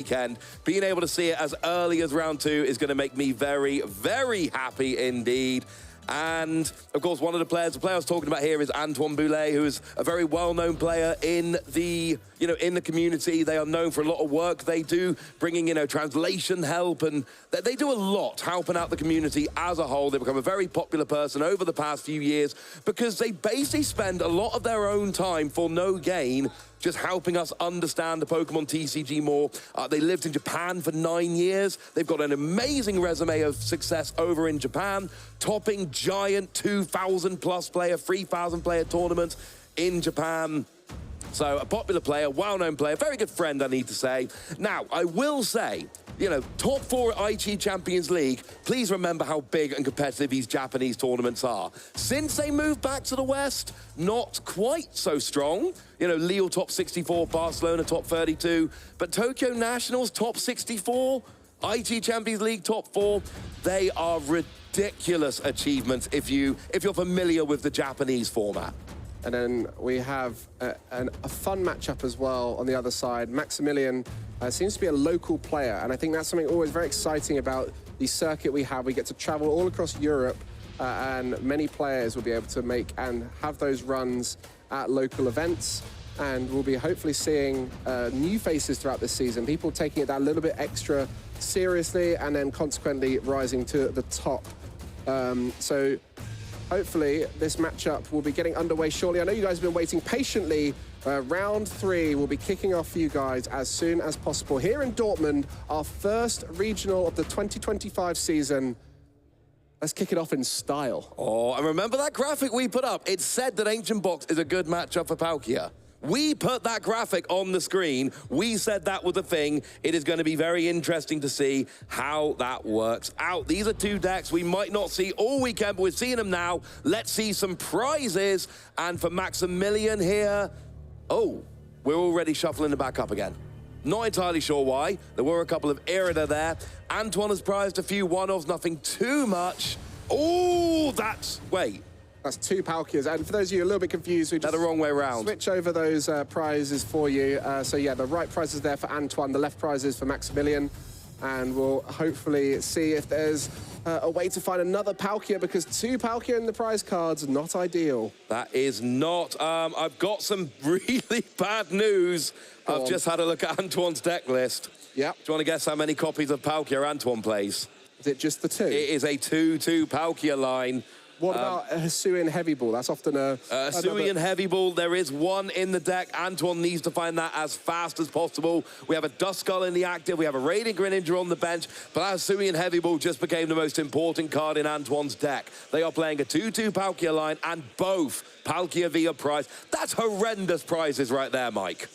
weekend. Being able to see it as early as round 2 is going to make me very, very happy indeed. And, of course, one of the player I was talking about here is Antoine Boulay, who is a very well-known player in the, in the community. They are known for a lot of work they do, bringing, translation help, and they do a lot helping out the community as a whole. They've become a very popular person over the past few years because they basically spend a lot of their own time for no gain just helping us understand the Pokemon TCG more. They lived in Japan for 9 years. They've got an amazing resume of success over in Japan, topping giant 2,000-plus player, 3,000-player tournaments in Japan. So a popular player, well-known player, very good friend, I need to say. Now, I will say, top 4 at IG Champions League, please remember how big and competitive these Japanese tournaments are. Since they moved back to the West, not quite so strong. Lille top 64, Barcelona top 32, but Tokyo Nationals top 64, IG Champions League top 4, they are ridiculous achievements if you're familiar with the Japanese format. And then we have a fun matchup as well on the other side. Maximilian seems to be a local player, and I think that's something always very exciting about the circuit we have. We get to travel all across Europe, and many players will be able to make and have those runs at local events. And we'll be hopefully seeing new faces throughout this season, people taking it that little bit extra seriously and then consequently rising to the top. So hopefully this matchup will be getting underway shortly. I know you guys have been waiting patiently. Round 3 will be kicking off for you guys as soon as possible. Here in Dortmund, our first regional of the 2025 season. Let's kick it off in style. Oh, and remember that graphic we put up? It said that Ancient Box is a good matchup for Palkia. We put that graphic on the screen. We said that was a thing. It is going to be very interesting to see how that works out. These are 2 decks we might not see all weekend, but we're seeing them now. Let's see some prizes. And for Maximilian here, oh, we're already shuffling it back up again. Not entirely sure why. There were a couple of Irida there. Antoine has prized a few one-offs, nothing too much. Oh, wait. That's 2 Palkias, and for those of you a little bit confused, we just the wrong way around. Switch over those prizes for you. So yeah, the right prizes there for Antoine, the left prizes for Maximilian, and we'll hopefully see if there's a way to find another Palkia, because 2 Palkia in the prize cards, not ideal. That is not. I've got some really bad news. I've just had a look at Antoine's deck list. Yeah. Do you want to guess how many copies of Palkia Antoine plays? Is it just the 2? It is a 2-2 Palkia line. What about a Hisuian Heavy Ball? That's often a... Hisuian Heavy Ball, there is 1 in the deck. Antoine needs to find that as fast as possible. We have a Duskull in the active. We have a Radiant Greninja on the bench. But that Hisuian Heavy Ball just became the most important card in Antoine's deck. They are playing a 2-2 Palkia line and both Palkia via prize. That's horrendous prizes right there, Mike.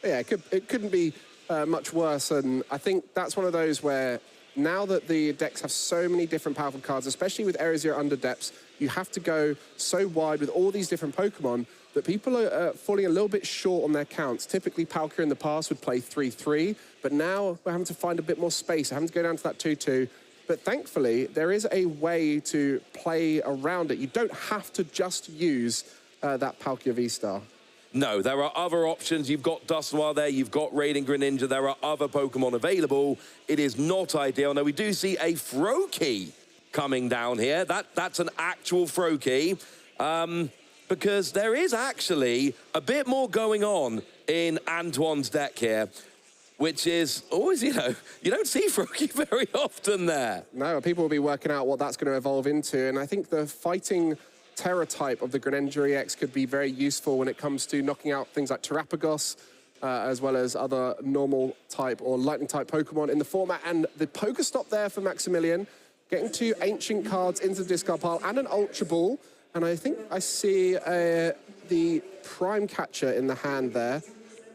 Yeah, it couldn't be much worse. And I think that's one of those where now that the decks have so many different powerful cards, especially with Area 0 under depths, you have to go so wide with all these different Pokemon that people are falling a little bit short on their counts. Typically, Palkia in the past would play 3-3, but now we're having to find a bit more space, having to go down to that 2-2. But thankfully, there is a way to play around it. You don't have to just use that Palkia V-Star. No, there are other options. You've got Dusknoir there, you've got Radiant Greninja, there are other Pokemon available. It is not ideal. Now, we do see a Froakie coming down here. That's an actual Froakie, because there is actually a bit more going on in Antoine's deck here, which is always, you don't see Froakie very often there. No, people will be working out what that's going to evolve into, and I think the fighting Terra type of the Greninja EX could be very useful when it comes to knocking out things like Terrapagos, as well as other normal type or lightning type Pokemon in the format. And the Pokestop there for Maximilian, getting 2 ancient cards into the discard pile and an Ultra Ball. And I think I see the Prime Catcher in the hand there.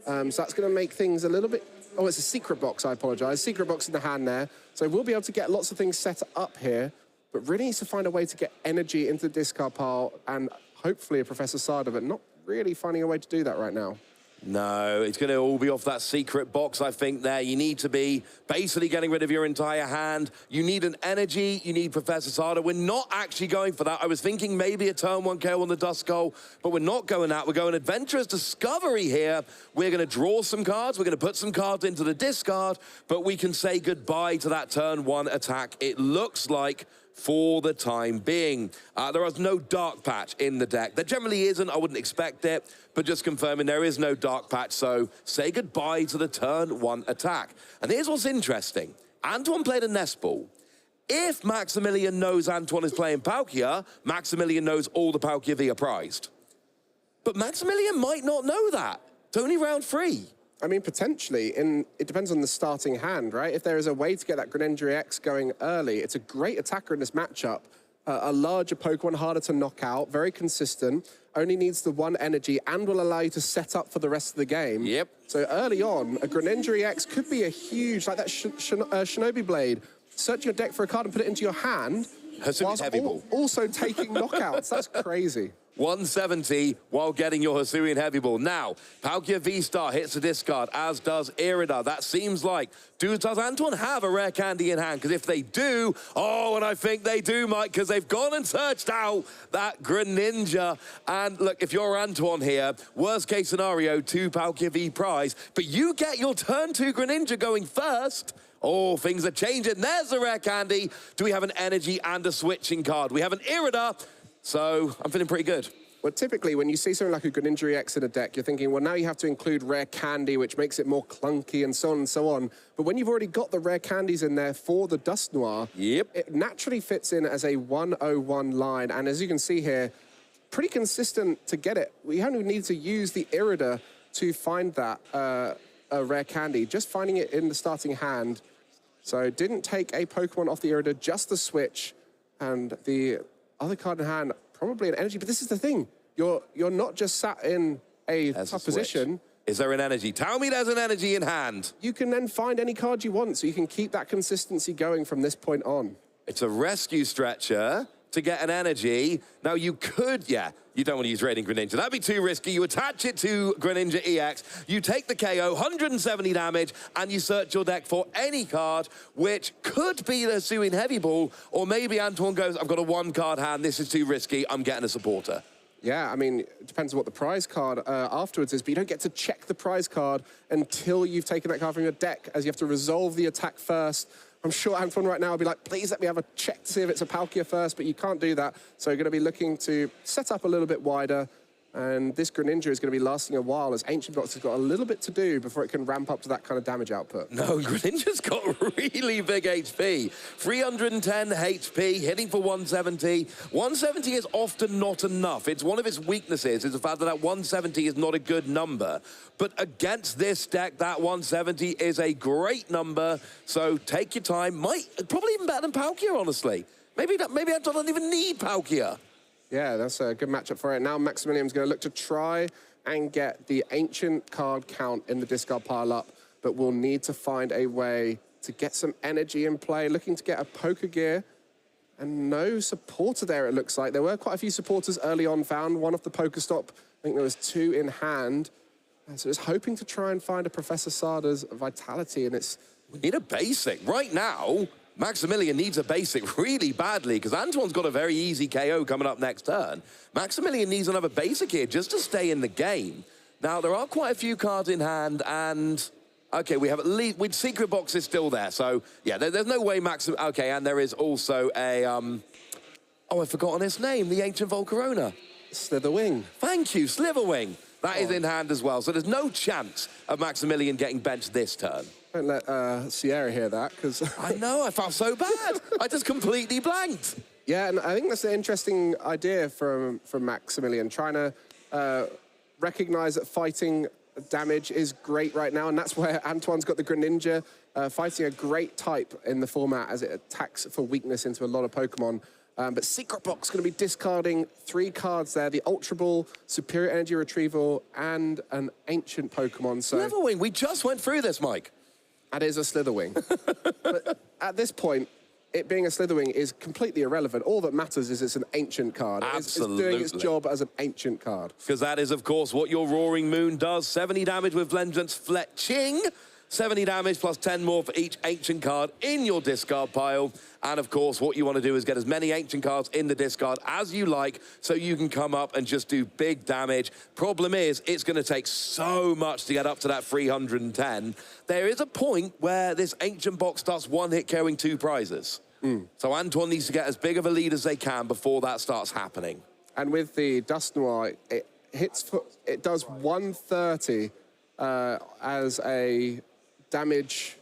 So that's going to make things a little bit... Oh, it's a Secret Box, I apologize. Secret Box in the hand there. So we'll be able to get lots of things set up here, but really needs to find a way to get energy into the discard pile and hopefully a Professor Sada, but not really finding a way to do that right now. No, it's going to all be off that secret box, I think, there. You need to be basically getting rid of your entire hand. You need an energy. You need Professor Sada. We're not actually going for that. I was thinking maybe a turn 1 KO on the Dust Skull, but we're not going that. We're going Adventurous Discovery here. We're going to draw some cards. We're going to put some cards into the discard, but we can say goodbye to that turn 1 attack. It looks like for the time being. There is no Dark Patch in the deck. There generally isn't. I wouldn't expect it, but just confirming there is no Dark Patch, so say goodbye to the turn 1 attack. And here's what's interesting. Antoine played a Nest Ball. If Maximilian knows Antoine is playing Palkia, Maximilian knows all the Palkia V are prized. But Maximilian might not know that. It's only round 3. I mean, potentially, it depends on the starting hand, right? If there is a way to get that Greninja X going early, it's a great attacker in this matchup. A larger Pokemon, harder to knock out, very consistent, only needs the 1 energy and will allow you to set up for the rest of the game. Yep. So early on, a Greninja X could be a huge, like that Shinobi Blade. Search your deck for a card and put it into your hand, whilst also taking knockouts. That's crazy. 170 while getting your Hisuian Heavy Ball. Now, Palkia V-Star hits the discard, as does Irida. That seems like, does Antoine have a rare candy in hand? Because if they do, oh, and I think they do, Mike, because they've gone and searched out that Greninja. And look, if you're Antoine here, worst case scenario, 2 Palkia V prize, but you get your turn 2 Greninja going first. Oh, things are changing. There's the rare candy. Do we have an energy and a switching card? We have an Irida. So I'm feeling pretty good. Well, typically, when you see something like a Greninja X in a deck, you're thinking, well, now you have to include rare candy, which makes it more clunky and so on and so on. But when you've already got the rare candies in there for the Dust Noir, it naturally fits in as a 101 line. And as you can see here, pretty consistent to get it. We only need to use the Irida to find that a rare candy, just finding it in the starting hand. So didn't take a Pokemon off the Irida, just the switch, and the other card in hand, probably an energy. But this is the thing. You're not just sat in a tough position. Is there an energy? Tell me there's an energy in hand. You can then find any card you want, so you can keep that consistency going from this point on. It's a rescue stretcher to get an energy. Now you could, you don't want to use Radiant Greninja. That'd be too risky. You attach it to Greninja EX, you take the KO, 170 damage, and you search your deck for any card, which could be the Hisuian Heavy Ball, or maybe Antoine goes, I've got a 1-card hand, this is too risky, I'm getting a supporter. Yeah, I mean, it depends on what the prize card afterwards is, but you don't get to check the prize card until you've taken that card from your deck, as you have to resolve the attack first. I'm sure Antoine right now will be like, please let me have a check to see if it's a Palkia first, but you can't do that. So you're going to be looking to set up a little bit wider. And this Greninja is going to be lasting a while, as Ancient Box has got a little bit to do before it can ramp up to that kind of damage output. No, Greninja's got really big HP. 310 HP, hitting for 170. 170 is often not enough. It's one of its weaknesses, is the fact that that 170 is not a good number. But against this deck, that 170 is a great number. So take your time. Probably even better than Palkia, honestly. Maybe I don't even need Palkia. Yeah, that's a good matchup for it. Now Maximilian's going to look to try and get the Ancient card count in the discard pile up, but we'll need to find a way to get some energy in play. Looking to get a Poker Gear, and no supporter there, it looks like. There were quite a few supporters early on found. One off the Pokestop. I think there was 2 in hand. So it's hoping to try and find a Professor Sada's Vitality, and it's... We need a basic. Right now, Maximilian needs a basic really badly, because Antoine's got a very easy KO coming up next turn. Maximilian needs another basic here just to stay in the game. Now, there are quite a few cards in hand, and... Okay, we have at least... With Secret Box is still there, so... Yeah, there's no way Maximilian... Okay, and there is also a... Oh, I've forgotten his name. The Ancient Volcarona. Slitherwing. Thank you, Sliverwing. That is in hand as well, so there's no chance of Maximilian getting benched this turn. Don't let Sierra hear that, because... I know, I felt so bad. I just completely blanked. Yeah, and I think that's an interesting idea from Maximilian, trying to recognize that fighting damage is great right now, and that's where Antoine's got the Greninja, fighting a great type in the format as it attacks for weakness into a lot of Pokemon. But Secret Box going to be discarding 3 cards there, the Ultra Ball, Superior Energy Retrieval, and an Ancient Pokemon. So Slitherwing, we just went through this, Mike. That is a Slitherwing. But at this point, it being a Slitherwing is completely irrelevant. All that matters is it's an ancient card. Absolutely. It's doing its job as an ancient card. Because that is, of course, what your Roaring Moon does. 70 damage with Vengeance Fletching. 70 damage plus 10 more for each ancient card in your discard pile. And of course, what you want to do is get as many ancient cards in the discard as you like, so you can come up and just do big damage. Problem is, it's going to take so much to get up to that 310. There is a point where this ancient box starts one-hit carrying 2 prizes. So Antoine needs to get as big of a lead as they can before that starts happening. And with the Dust Noir, it does 130 as a damage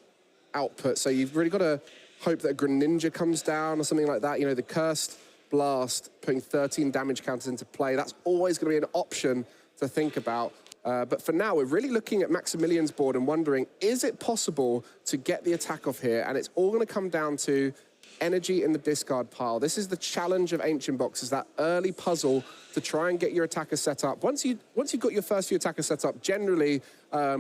output. So you've really got to hope that a Greninja comes down or something like that. You know, the Cursed Blast, putting 13 damage counters into play, that's always going to be an option to think about. But for now, we're really looking at Maximilian's board and wondering, is it possible to get the attack off here? And it's all going to come down to energy in the discard pile. This is the challenge of Ancient Boxes, that early puzzle to try and get your attacker set up. Once you've got your first few attackers set up, generally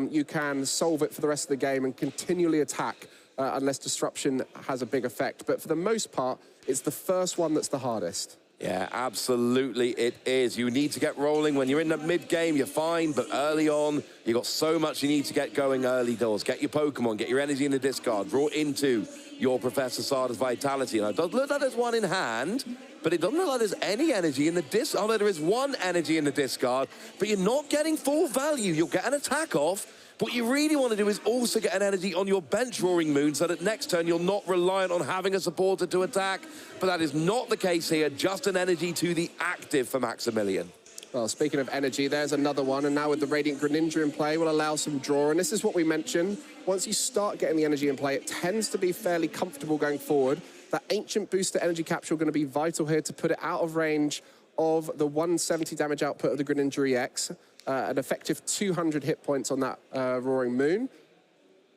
you can solve it for the rest of the game and continually attack unless disruption has a big effect. But for the most part, it's the first one that's the hardest. Yeah, absolutely it is. You need to get rolling. When you're in the mid-game, you're fine, but early on, you've got so much you need to get going early doors. Get your Pokemon, get your energy in the discard, draw into your Professor Sada's Vitality. Now, it does look like there's one in hand, but it doesn't look like there's any energy in the discard. Oh, no, there is one energy in the discard, but you're not getting full value. You'll get an attack off. What you really want to do is also get an energy on your bench Roaring Moon so that next turn you're not reliant on having a supporter to attack. But that is not the case here, just an energy to the active for Maximilian. Well, speaking of energy, there's another one, and now with the Radiant Greninja in play, will allow some draw, and this is what we mentioned. Once you start getting the energy in play, it tends to be fairly comfortable going forward. That Ancient Booster Energy Capsule going to be vital here to put it out of range of the 170 damage output of the Greninja EX. An effective 200 hit points on that Roaring Moon.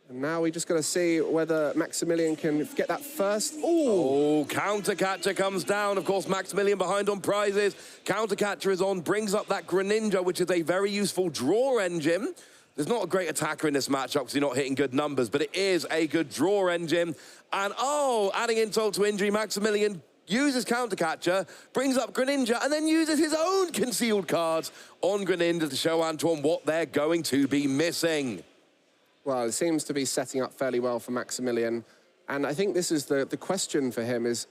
And now we just got to see whether Maximilian can get that first. Oh, Counter Catcher comes down. Of course, Maximilian behind on prizes. Counter Catcher is on, brings up that Greninja, which is a very useful draw engine. There's not a great attacker in this matchup because you're not hitting good numbers, but it is a good draw engine. And oh, adding insult to injury, Maximilian uses Counter Catcher, brings up Greninja, and then uses his own concealed cards on Greninja to show Antoine what they're going to be missing. Well, it seems to be setting up fairly well for Maximilian. And I think this is the question for him is,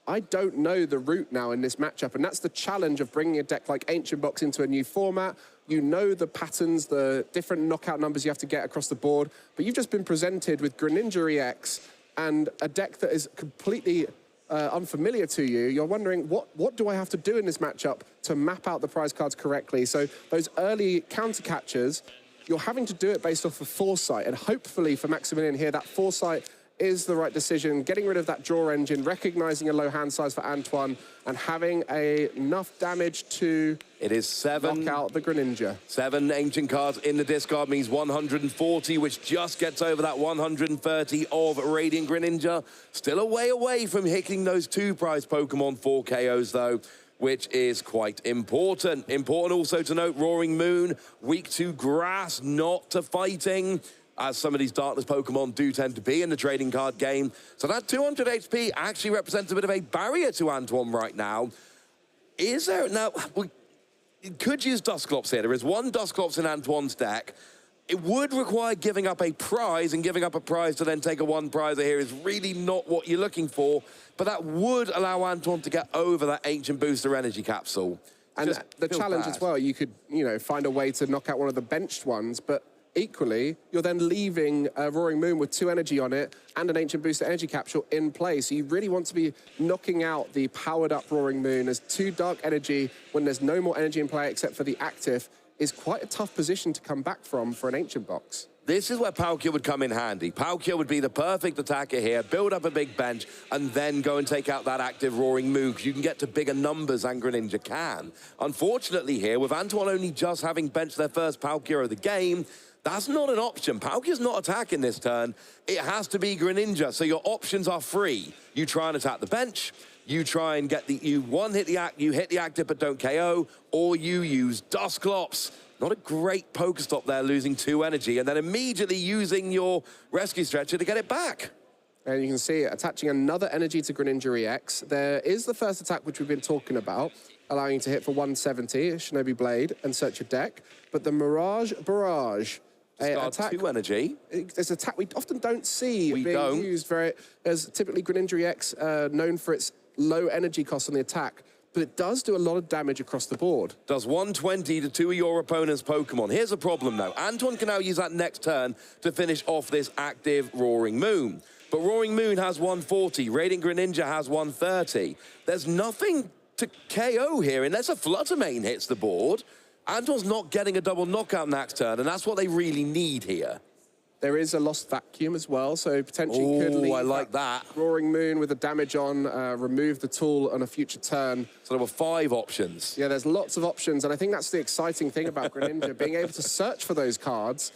I don't know the route now in this matchup. And that's the challenge of bringing a deck like Ancient Box into a new format. You know the patterns, the different knockout numbers you have to get across the board. But you've just been presented with Greninja EX and a deck that is completely unfamiliar to you. You're wondering, what do I have to do in this matchup to map out the prize cards correctly? So those early counter catchers, you're having to do it based off of foresight. And hopefully for Maximilian here, that foresight is the right decision. Getting rid of that draw engine, recognizing a low hand size for Antoine, and having enough damage to knock out the Greninja. 7 ancient cards in the discard means 140, which just gets over that 130 of Radiant Greninja. Still a way away from hitting those 2 prize Pokemon 4 KOs, though, which is quite important. Important also to note, Roaring Moon, weak to grass, not to fighting, as some of these Darkness Pokemon do tend to be in the trading card game. So that 200 HP actually represents a bit of a barrier to Antoine right now. Is there... Now, we could use Dusclops here. There is 1 Dusclops in Antoine's deck. It would require giving up a prize, and giving up a prize to then take a 1 prizer here is really not what you're looking for. But that would allow Antoine to get over that Ancient Booster Energy Capsule. And the challenge as well, you could, find a way to knock out one of the benched ones, but equally, you're then leaving a Roaring Moon with 2 energy on it and an Ancient Booster Energy Capsule in play. So you really want to be knocking out the powered-up Roaring Moon as 2 Dark Energy when there's no more energy in play except for the active is quite a tough position to come back from for an Ancient Box. This is where Palkia would come in handy. Palkia would be the perfect attacker here, build up a big bench, and then go and take out that active Roaring Moon, because you can get to bigger numbers than Greninja can. Unfortunately here, with Antoine only just having benched their first Palkia of the game, that's not an option. Palkia's not attacking this turn. It has to be Greninja, so your options are free. You try and attack the bench, you try and get you hit the active but don't KO, or you use Dusclops. Not a great Pokestop there, losing 2 energy, and then immediately using your Rescue Stretcher to get it back. And you can see it attaching another energy to Greninja EX. There is the first attack, which we've been talking about, allowing you to hit for 170, Shinobi Blade, and search your deck. But the Mirage Barrage, attack 2 energy. It's an attack we often don't see being used very, as typically Greninja EX known for its low energy cost on the attack. But it does do a lot of damage across the board. Does 120 to 2 of your opponent's Pokemon. Here's a problem, though. Antoine can now use that next turn to finish off this active Roaring Moon. But Roaring Moon has 140, Radiant Greninja has 130. There's nothing to KO here unless a Flutter Mane hits the board. Antoine's not getting a double knockout next turn, and that's what they really need here. There is a Lost Vacuum as well, so potentially could leave I like that. Roaring Moon with the damage on, remove the tool on a future turn. So there were 5 options. Yeah, there's lots of options, and I think that's the exciting thing about Greninja, being able to search for those cards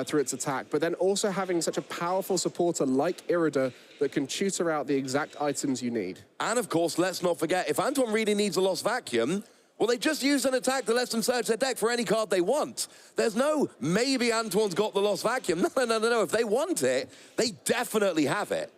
through its attack, but then also having such a powerful supporter like Irida that can tutor out the exact items you need. And of course, let's not forget, if Antoine really needs a Lost Vacuum, well, they just use an attack that lets them search their deck for any card they want. There's no, maybe Antoine's got the Lost Vacuum. No. If they want it, they definitely have it.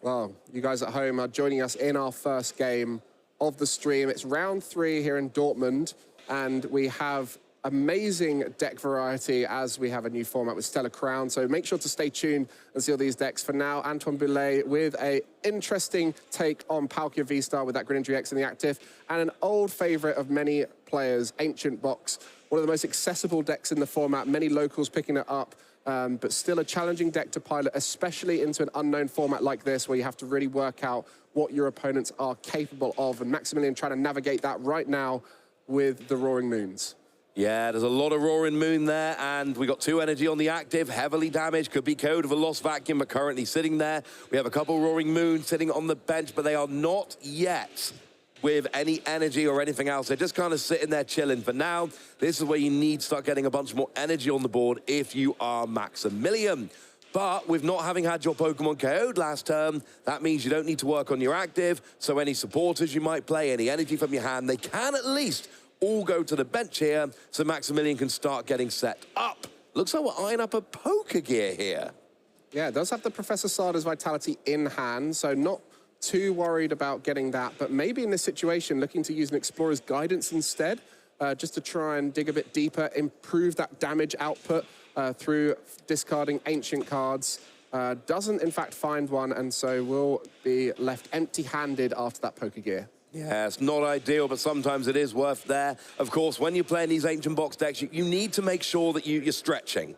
Well, you guys at home are joining us in our first game of the stream. It's round 3 here in Dortmund, and we have amazing deck variety as we have a new format with Stellar Crown. So make sure to stay tuned and see all these decks. For now, Antoine Boulay with an interesting take on Palkia V-Star with that Greninja EX in the active, and an old favorite of many players, Ancient Box. One of the most accessible decks in the format, many locals picking it up, but still a challenging deck to pilot, especially into an unknown format like this, where you have to really work out what your opponents are capable of. And Maximilian trying to navigate that right now with the Roaring Moons. Yeah, there's a lot of Roaring Moon there, and we got 2 energy on the active, heavily damaged, could be code of a Lost Vacuum, but currently sitting there. We have a couple Roaring Moon sitting on the bench, but they are not yet with any energy or anything else. They're just kind of sitting there chilling. For now, this is where you need to start getting a bunch more energy on the board if you are Maximilian. But with not having had your Pokemon KO'd last turn, that means you don't need to work on your active, so any supporters you might play, any energy from your hand, they can at least all go to the bench here, so Maximilian can start getting set up. Looks like we're eyeing up a Pokegear here. Yeah, it does have the Professor Sada's Vitality in hand, so not too worried about getting that, but maybe in this situation, looking to use an Explorer's Guidance instead, just to try and dig a bit deeper, improve that damage output through discarding ancient cards. Doesn't, in fact, find one, and so will be left empty-handed after that Pokegear. Yeah, it's not ideal, but sometimes it is worth there. Of course, when you're playing these Ancient Box decks, you need to make sure that you're stretching.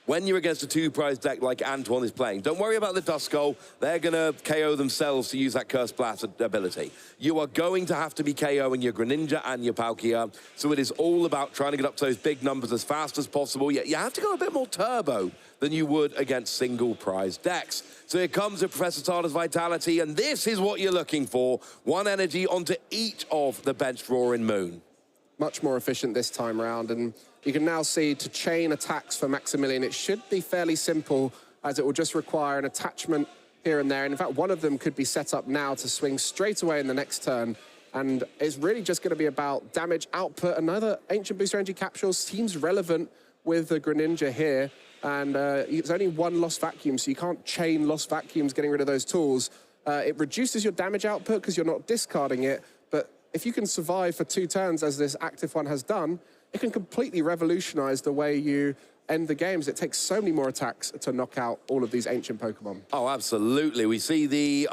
When you're against a 2-prize deck like Antoine is playing, don't worry about the Duskull. They're going to KO themselves to use that Curse Blast ability. You are going to have to be KOing your Greninja and your Palkia, so it is all about trying to get up to those big numbers as fast as possible. You have to go a bit more turbo than you would against single-prize decks. So here comes the Professor Sada's Vitality, and this is what you're looking for. 1 energy onto each of the benched Roaring Moon. Much more efficient this time around, and you can now see to chain attacks for Maximilian, it should be fairly simple, as it will just require an attachment here and there. And in fact, one of them could be set up now to swing straight away in the next turn. And it's really just going to be about damage output. Another Ancient Booster Energy Capsule seems relevant with the Greninja here. And it's only 1 Lost Vacuum, so you can't chain Lost Vacuums getting rid of those tools. It reduces your damage output because you're not discarding it. But if you can survive for 2 turns, as this active one has done, it can completely revolutionize the way you end the games. It takes so many more attacks to knock out all of these ancient Pokemon. Oh, absolutely. We see the,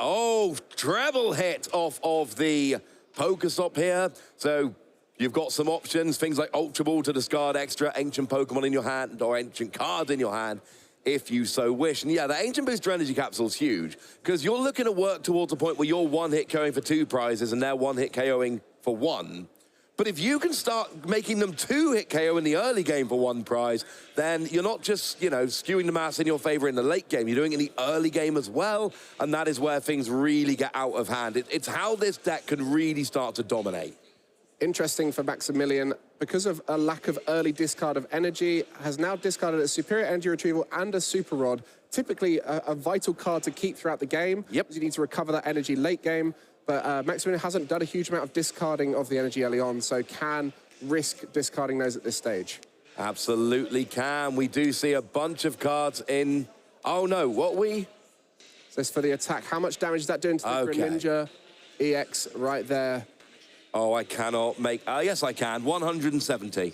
treble hit off of the Pokestop here. So you've got some options, things like Ultra Ball to discard extra ancient Pokemon in your hand or ancient cards in your hand, if you so wish. And yeah, the Ancient Booster Energy Capsule is huge because you're looking to work towards a point where you're 1-hit KOing for 2 prizes and they're 1-hit KOing for 1. But if you can start making them 2-hit KO in the early game for 1 prize, then you're not just, skewing the mass in your favor in the late game. You're doing it in the early game as well, and that is where things really get out of hand. It's how this deck can really start to dominate. Interesting for Maximilian, because of a lack of early discard of energy, has now discarded a Superior Energy Retrieval and a Super Rod, typically a vital card to keep throughout the game. Yep. You need to recover that energy late game. But Maximilian hasn't done a huge amount of discarding of the energy early on, so can risk discarding those at this stage. Absolutely can. We do see a bunch of cards in... Oh, no, what we... So it's for the attack. How much damage is that doing to the Greninja EX right there? Oh, I cannot make... yes, I can. 170.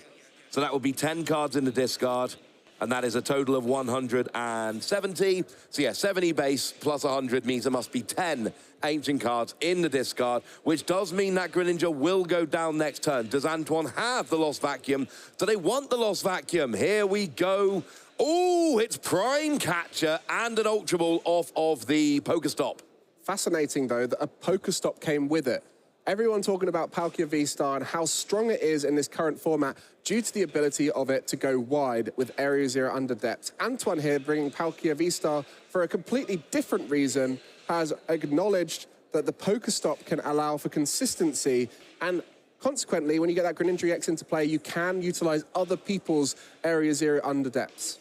So that would be 10 cards in the discard. And that is a total of 170. So yeah, 70 base plus 100 means there must be 10 ancient cards in the discard, which does mean that Greninja will go down next turn. Does Antoine have the Lost Vacuum? Do they want the Lost Vacuum? Here we go. Oh, it's Prime Catcher and an Ultra Ball off of the Pokestop. Fascinating, though, that a Pokestop came with it. Everyone talking about Palkia V-Star and how strong it is in this current format due to the ability of it to go wide with Area Zero under depth. Antoine here bringing Palkia V-Star for a completely different reason, has acknowledged that the Pokestop can allow for consistency, and consequently, when you get that Greninja X into play, you can utilize other people's Area Zero under depths.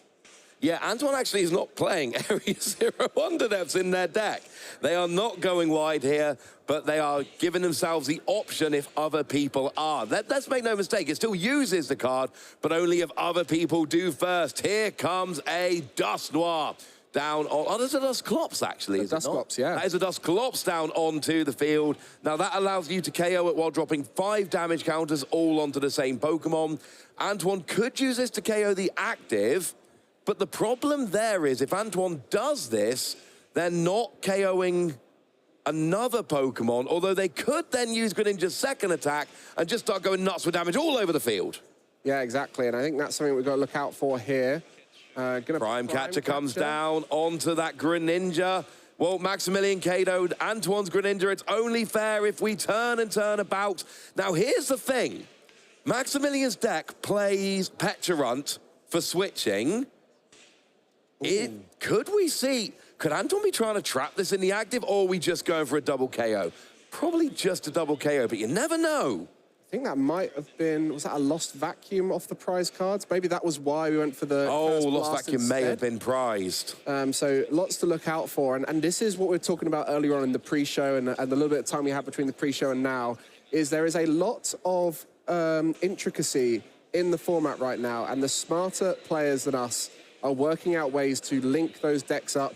Yeah, Antoine actually is not playing Area Zero Underdepths in their deck. They are not going wide here, but they are giving themselves the option if other people are. Let's make no mistake, it still uses the card, but only if other people do first. Here comes a Dusknoir down on... Oh, there's a Dusclops, actually, is it not? Dusclops, yeah. That is a Dusclops down onto the field. Now, that allows you to KO it while dropping 5 damage counters all onto the same Pokemon. Antoine could use this to KO the active, but the problem there is if Antoine does this, they're not KOing another Pokemon, although they could then use Greninja's second attack and just start going nuts with damage all over the field. Yeah, exactly, and I think that's something we've got to look out for here. Prime Catcher comes down onto that Greninja. Well, Maximilian KO'd Antoine's Greninja. It's only fair if we turn and turn about. Now, here's the thing. Maximilian's deck plays Pecharunt for switching. Could we see... Could Antoine be trying to trap this in the active, or are we just going for a double KO? Probably just a double KO, but you never know. I think that might have been, was that a Lost Vacuum off the prize cards? Maybe that was why we went for the Lost Vacuum instead. may have been prized. So lots to look out for. And this is what we were talking about earlier on in the pre-show and the little bit of time we had between the pre-show and now, is there is a lot of intricacy in the format right now, and the smarter players than us are working out ways to link those decks up.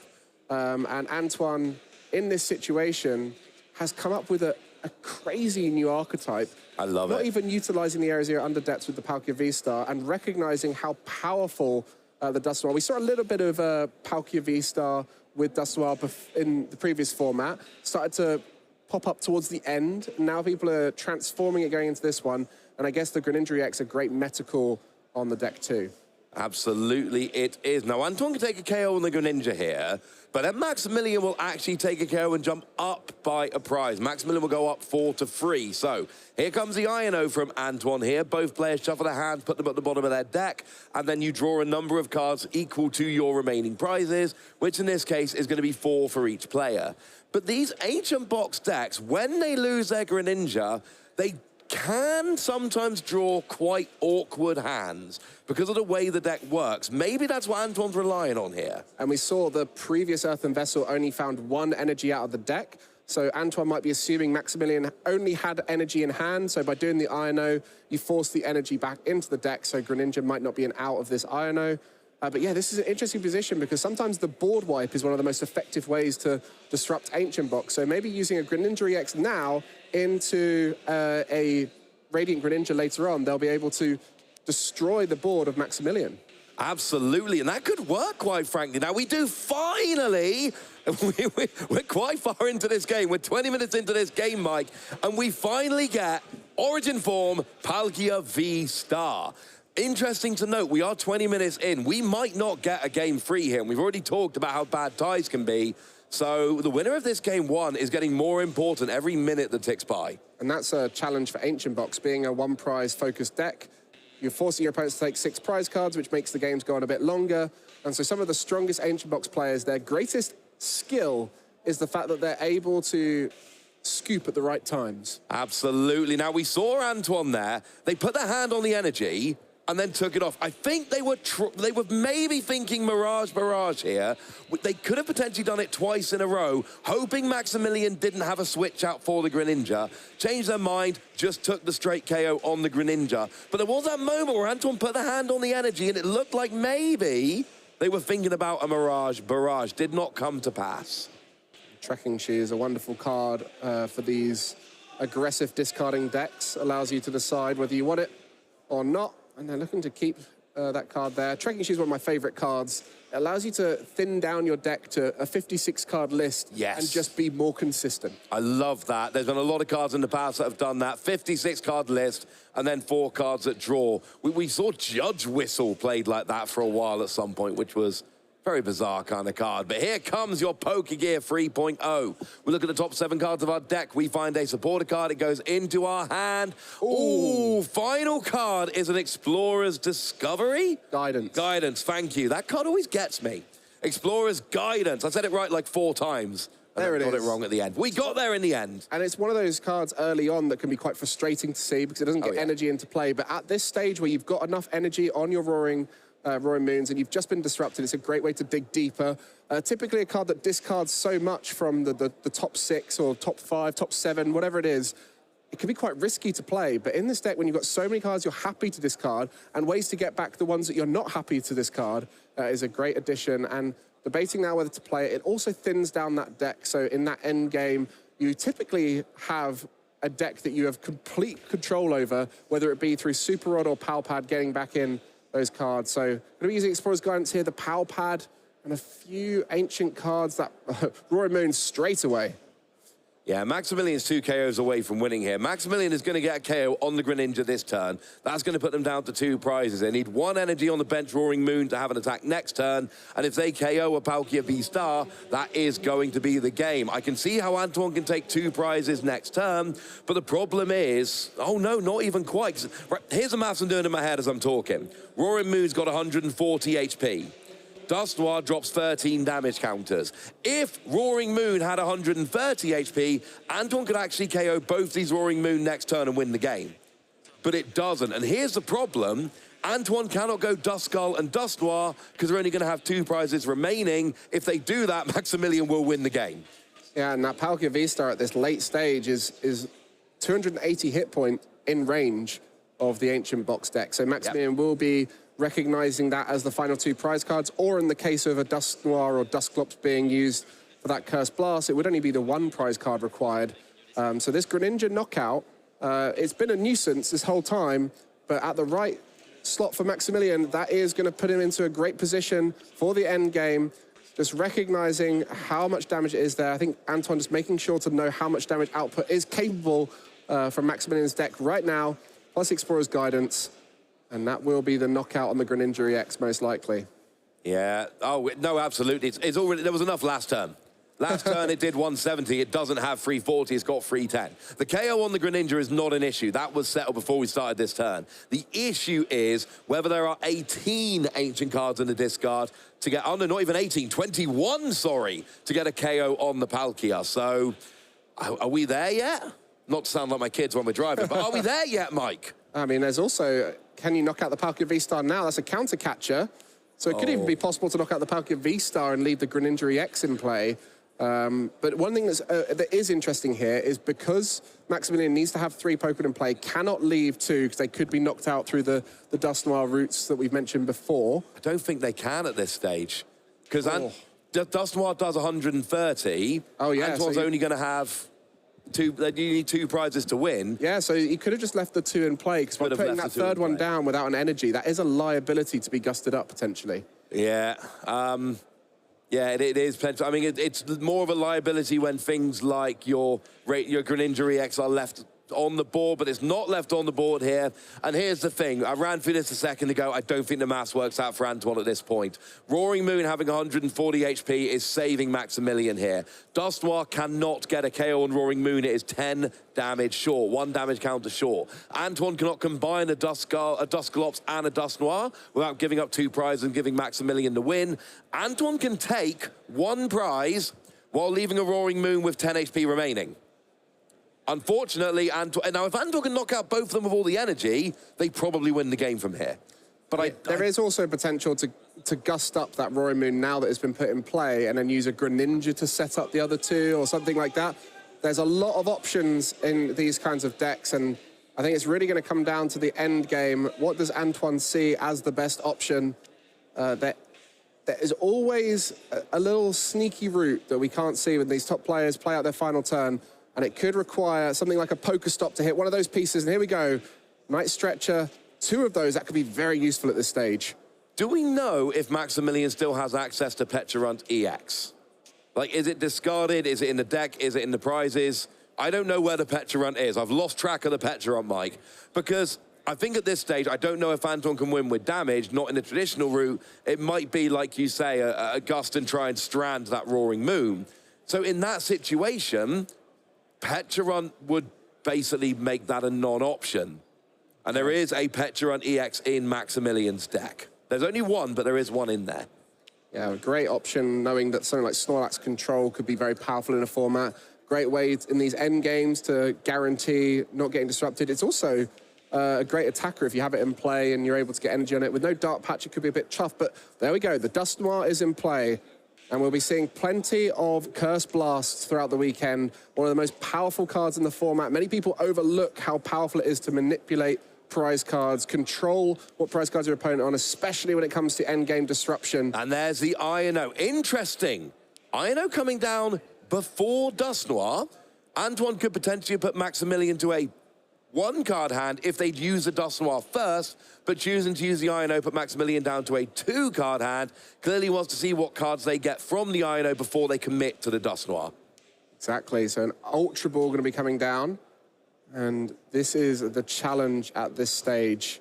And Antoine, in this situation, has come up with a crazy new archetype. I love it. Not even utilizing the Area Zero under depths with the Palkia V-Star and recognizing how powerful the Dusknoir. We saw a little bit of Palkia V-Star with Dusknoir in the previous format. Started to pop up towards the end. Now people are transforming it going into this one. And I guess the Greninja X a great metacal on the deck too. Absolutely, it is. Now, Antoine can take a KO on the Greninja here, but then Maximilian will actually take a KO and jump up by a prize. Maximilian will go up 4-3. So here comes the Ino from Antoine here. Both players shuffle their hands, put them at the bottom of their deck, and then you draw a number of cards equal to your remaining prizes, which in this case is going to be 4 for each player. But these Ancient Box decks, when they lose their Greninja, they can sometimes draw quite awkward hands because of the way the deck works. Maybe that's what Antoine's relying on here. And we saw the previous Earthen Vessel only found 1 energy out of the deck. So Antoine might be assuming Maximilian only had energy in hand. So by doing the Ino, you force the energy back into the deck. So Greninja might not be an out of this Ino. But yeah, this is an interesting position because sometimes the board wipe is one of the most effective ways to disrupt Ancient Box. So maybe using a Greninja EX now into a Radiant Greninja later on, they'll be able to destroy the board of Maximilian. Absolutely, and that could work, quite frankly. Now, we do finally... We're quite far into this game. We're 20 minutes into this game, Mike, and we finally get Origin Form Palkia V-Star. Interesting to note, we are 20 minutes in. We might not get a game 3 here, and we've already talked about how bad ties can be. So the winner of this game 1 is getting more important every minute that ticks by. And that's a challenge for Ancient Box, being a 1-prize focused deck. You're forcing your opponents to take 6 prize cards, which makes the games go on a bit longer. And so some of the strongest Ancient Box players, their greatest skill is the fact that they're able to scoop at the right times. Absolutely. Now, we saw Antoine there. They put their hand on the energy and then took it off. I think they were maybe thinking Mirage here. They could have potentially done it twice in a row, hoping Maximilian didn't have a switch out for the Greninja. Changed their mind, just took the straight KO on the Greninja. But there was that moment where Antoine put the hand on the energy and it looked like maybe they were thinking about a Mirage. Did not come to pass. Trekking Shoes, a wonderful card for these aggressive discarding decks. Allows you to decide whether you want it or not. And they're looking to keep that card there. Trekking Shoes is one of my favorite cards. It allows you to thin down your deck to a 56-card list and just be more consistent. I love that. There's been a lot of cards in the past that have done that. 56-card list and then 4 cards at draw. We saw Judge Whistle played like that for a while at some point, which was very bizarre kind of card. But here comes your Pokegear 3.0. We look at the top 7 cards of our deck. We find a supporter card. It goes into our hand. Ooh, final card is an Explorer's Discovery? Guidance. Guidance, thank you. That card always gets me. Explorer's Guidance. I said it right like 4 times. There it is. Got it wrong at the end. We got there in the end. And it's one of those cards early on that can be quite frustrating to see because it doesn't get energy into play. But at this stage where you've got enough energy on your Roaring Moons and you've just been disrupted, it's a great way to dig deeper. Typically a card that discards so much from the top 6 or top 5, top 7, whatever it is, it can be quite risky to play. But in this deck, when you've got so many cards you're happy to discard and ways to get back the ones that you're not happy to discard is a great addition. And debating now whether to play it, it also thins down that deck. So in that end game, you typically have a deck that you have complete control over, whether it be through Super Rod or Pal Pad getting back in those cards. So going to be using Explorer's Guidance here, the Pal Pad, and a few ancient cards that Roaring Moon straight away. Yeah, Maximilian's 2 KOs away from winning here. Maximilian is going to get a KO on the Greninja this turn. That's going to put them down to 2 prizes. They need 1 energy on the bench, Roaring Moon, to have an attack next turn. And if they KO a Palkia V-Star, that is going to be the game. I can see how Antoine can take 2 prizes next turn, but the problem is, oh no, not even quite. Right, here's the maths I'm doing in my head as I'm talking. Roaring Moon's got 140 HP. Dust Noir drops 13 damage counters. If Roaring Moon had 130 HP, Antoine could actually KO both these Roaring Moon next turn and win the game. But it doesn't. And here's the problem. Antoine cannot go Duskull and Dust Noir because they're only going to have 2 prizes remaining. If they do that, Maximilian will win the game. Yeah, and that Palkia V-Star at this late stage is 280 hit point in range of the Ancient Box deck. So Maximilian will be recognizing that as the final 2 prize cards, or in the case of a Dust Noir or Dusclops being used for that Cursed Blast, it would only be the 1 prize card required. So this Greninja knockout, it's been a nuisance this whole time, but at the right slot for Maximilian, that is going to put him into a great position for the end game. Just recognizing how much damage it is there. I think Antoine just making sure to know how much damage output is capable from Maximilian's deck right now, plus Explorer's Guidance. And that will be the knockout on the Greninja EX, most likely. Yeah. Oh, no, absolutely. It's already, there was enough last turn. Last turn, it did 170. It doesn't have 340. It's got 310. The KO on the Greninja is not an issue. That was settled before we started this turn. The issue is whether there are 18 ancient cards in the discard to get, oh, no, not even 18, 21, sorry, to get a KO on the Palkia. So, are we there yet? Not to sound like my kids when we're driving, but are we there yet, Mike? I mean, there's also, can you knock out the Palkia V-Star now? That's a counter catcher. So it could even be possible to knock out the Palkia V-Star and leave the Greninja EX in play. But one thing that is interesting here is because Maximilian needs to have 3 Pokemon in play, cannot leave 2 because they could be knocked out through the Dust Noir routes that we've mentioned before. I don't think they can at this stage. Because Dust Noir does 130. Oh, yeah. Antoine's only going to have... you need 2 prizes to win. Yeah, so he could have just left the 2 in play, because by putting that 3rd one down without an energy, that is a liability to be gusted up, potentially. Yeah, yeah, it is. I mean, it's more of a liability when things like your Greninja EX are left on the board, but it's not left on the board here. And here's the thing. I ran through this a second ago. I don't think the maths works out for Antoine at this point. Roaring Moon having 140 HP is saving Maximilian here. Dust Noir cannot get a KO on Roaring Moon. It is 10 damage short, 1 damage counter short. Antoine cannot combine a Dusclops and a Dust Noir without giving up 2 prizes and giving Maximilian the win. Antoine can take 1 prize while leaving a Roaring Moon with 10 HP remaining. Unfortunately, now if Antoine can knock out both of them with all the energy, they probably win the game from here. But there is also potential to gust up that Roaring Moon now that it's been put in play and then use a Greninja to set up the other 2 or something like that. There's a lot of options in these kinds of decks, and I think it's really going to come down to the end game. What does Antoine see as the best option? That there is always a little sneaky route that we can't see when these top players play out their final turn, and it could require something like a poker stop to hit one of those pieces. And here we go, Night Stretcher, 2 of those that could be very useful at this stage. Do we know if Maximilian still has access to Pecharunt EX? Like, is it discarded? Is it in the deck? Is it in the prizes? I don't know where the Pecharunt is. I've lost track of the Pecharunt, Mike, because I think at this stage, I don't know if Antoine can win with damage, not in the traditional route. It might be, like you say, a Gust and try and strand that Roaring Moon. So in that situation, Pecharunt would basically make that a non-option. And there is a Pecharunt EX in Maximilian's deck. There's only one, but there is one in there. Yeah, a great option, knowing that something like Snorlax Control could be very powerful in a format. Great way in these end games to guarantee not getting disrupted. It's also a great attacker if you have it in play and you're able to get energy on it. With no Dark Patch, it could be a bit tough, but there we go. The Dust Noir is in play, and we'll be seeing plenty of Curse Blasts throughout the weekend. One of the most powerful cards in the format. Many people overlook how powerful it is to manipulate prize cards, control what prize cards your opponent on, especially when it comes to endgame disruption. And there's the INO. Interesting. INO coming down before Dust Noir. Antoine could potentially put Maximilian to a 1-card hand if they'd use the Dust Noir first, but choosing to use the INO put Maximilian down to a 2-card hand. Clearly wants to see what cards they get from the INO before they commit to the Dust Noir. Exactly, so an Ultra Ball going to be coming down. And this is the challenge at this stage.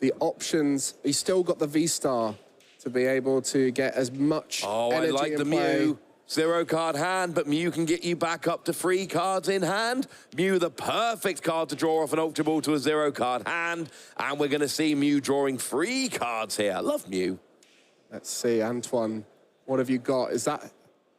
The options, he's still got the V-Star to be able to get as much energy I like the play. Mew. 0-card hand, but Mew can get you back up to 3 cards in hand. Mew, the perfect card to draw off an Ultra Ball to a 0-card hand. And we're going to see Mew drawing 3 cards here. I love Mew. Let's see, Antoine, what have you got? Is that...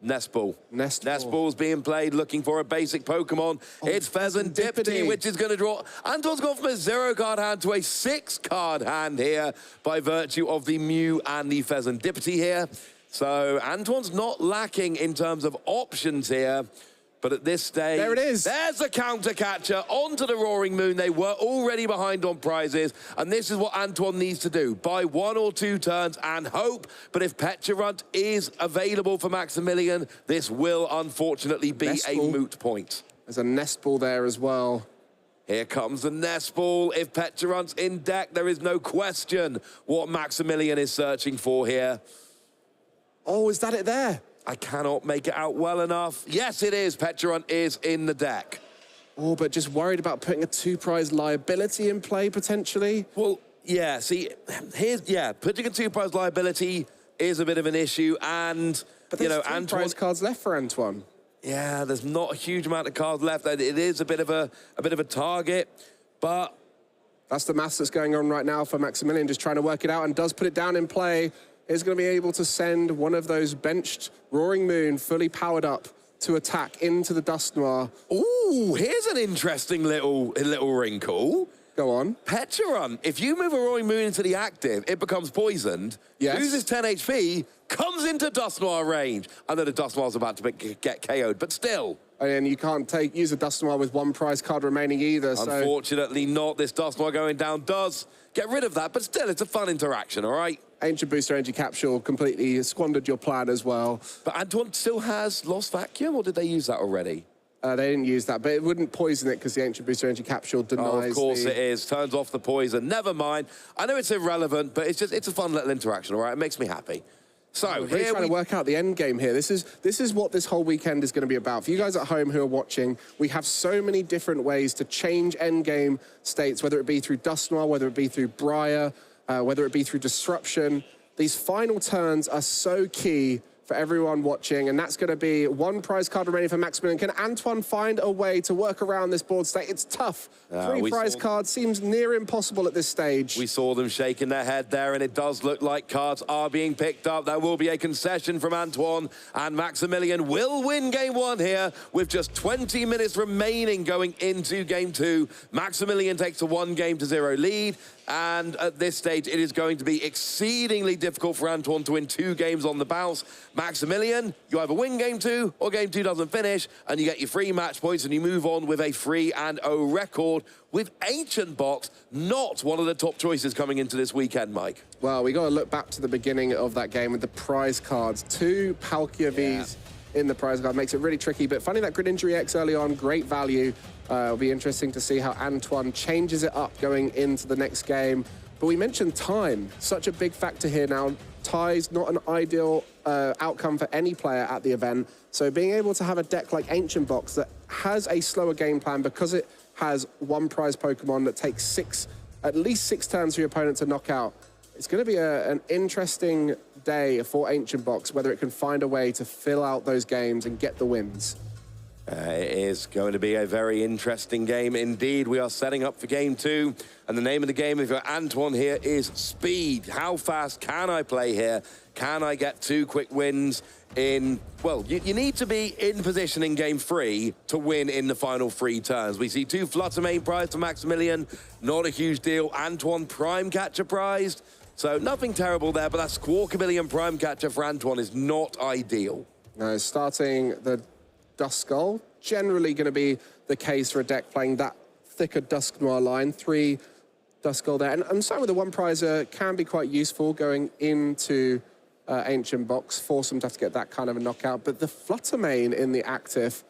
Nest Ball. Nest Ball. Nest Ball's being played, looking for a basic Pokemon. It's Pheasantipity, which is going to draw... Antoine's gone from a 0-card hand to a 6-card hand here by virtue of the Mew and the Pheasantipity here. So Antoine's not lacking in terms of options here. But at this stage... There it is. There's a counter catcher onto the Roaring Moon. They were already behind on prizes. And this is what Antoine needs to do. Buy 1 or 2 turns and hope. But if Pecharunt is available for Maximilian, this will unfortunately be a moot point. There's a Nest Ball there as well. Here comes the Nest Ball. If Pecharunt's in deck, there is no question what Maximilian is searching for here. Oh, is that it there? I cannot make it out well enough. Yes, it is. Pecharunt is in the deck. Oh, but just worried about putting a 2-prize liability in play, potentially? Well, yeah, see, putting a 2-prize liability is a bit of an issue, and, but there's 3 prize cards left for Antoine. Yeah, there's not a huge amount of cards left. It is a bit of a target, but... That's the maths that's going on right now for Maximilian, just trying to work it out, and does put it down in play. Is going to be able to send one of those benched Roaring Moon fully powered up to attack into the Dust Noir. Ooh, here's an interesting little wrinkle. Go on. Pecharunt, if you move a Roaring Moon into the active, it becomes poisoned, loses 10 HP, comes into Dust Noir range. I know the Dust Noir's about to get KO'd, but still. And you can't use a Dust Noir with 1 prize card remaining either. Unfortunately not. This Dust Noir going down does get rid of that, but still, it's a fun interaction, all right? Ancient Booster Energy Capsule completely squandered your plan as well. But Antoine still has Lost Vacuum, or did they use that already? They didn't use that, but it wouldn't poison it because the Ancient Booster Energy Capsule denies. Oh, of course it is. Turns off the poison. Never mind. I know it's irrelevant, but it's a fun little interaction, all right? It makes me happy. So we're really trying to work out the end game here. This is what this whole weekend is going to be about. For you guys at home who are watching, we have so many different ways to change end game states, whether it be through Dust Noir, whether it be through Briar, whether it be through Disruption. These final turns are so key for everyone watching, and that's going to be 1 prize card remaining for Maximilian. Can Antoine find a way to work around this board state? It's tough. 3 prize cards seems near impossible at this stage. We saw them shaking their head there, and it does look like cards are being picked up. There will be a concession from Antoine, and Maximilian will win game 1 here with just 20 minutes remaining going into game 2. Maximilian takes a 1-0 lead. And at this stage, it is going to be exceedingly difficult for Antoine to win 2 games on the bounce. Maximilian, you either win game 2 or game 2 doesn't finish, and you get your free match points and you move on with a 3-0 record with Ancient Box, not one of the top choices coming into this weekend, Mike. Well, we got to look back to the beginning of that game with the prize cards. 2 Palkia Vs in the prize card makes it really tricky, but funny that Greninja EX early on, great value. It'll be interesting to see how Antoine changes it up going into the next game. But we mentioned time, such a big factor here now. Tie's not an ideal outcome for any player at the event. So being able to have a deck like Ancient Box that has a slower game plan because it has 1 prize Pokemon that takes at least 6 turns for your opponent to knock out. It's going to be an interesting day for Ancient Box, whether it can find a way to fill out those games and get the wins. It is going to be a very interesting game indeed. We are setting up for game 2, and the name of the game, if you're Antoine here, is speed. How fast can I play here? Can I get 2 quick wins in... Well, you need to be in position in game 3 to win in the final 3 turns. We see 2 Flutter Mane prize for Maximilian, not a huge deal. Antoine Prime Catcher prized, so nothing terrible there, but that Squawkabillion Prime Catcher for Antoine is not ideal. No, starting the Duskull, generally going to be the case for a deck playing that thicker Dusknoir line. 3 Duskull there. And some of the 1 prizer can be quite useful going into Ancient Box, force them to have to get that kind of a knockout. But the Flutter Mane in the active,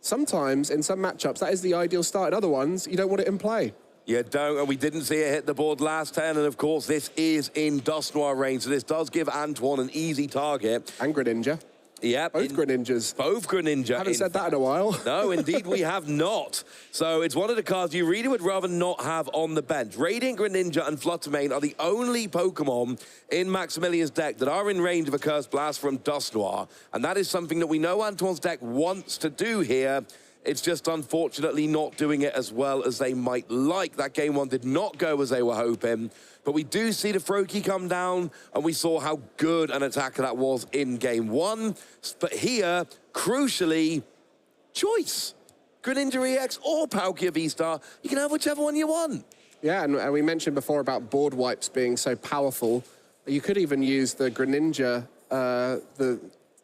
sometimes in some matchups, that is the ideal start. In other ones, you don't want it in play. You don't, and we didn't see it hit the board last turn, and of course, this is in Dusknoir range, so this does give Antoine an easy target. And Greninja. Yeah. Both Greninjas. Both Greninja. Haven't said that in a while. No, indeed we have not. So it's one of the cards you really would rather not have on the bench. Radiant Greninja and Flutter Mane are the only Pokemon in Maximilian's deck that are in range of a Curse Blast from Dusknoir. And that is something that we know Antoine's deck wants to do here. It's just unfortunately not doing it as well as they might like. That game 1 did not go as they were hoping. But we do see the Froakie come down, and we saw how good an attacker that was in game 1. But here, crucially, choice. Greninja EX or Palkia V-Star. You can have whichever one you want. Yeah, and we mentioned before about board wipes being so powerful. You could even use the Greninja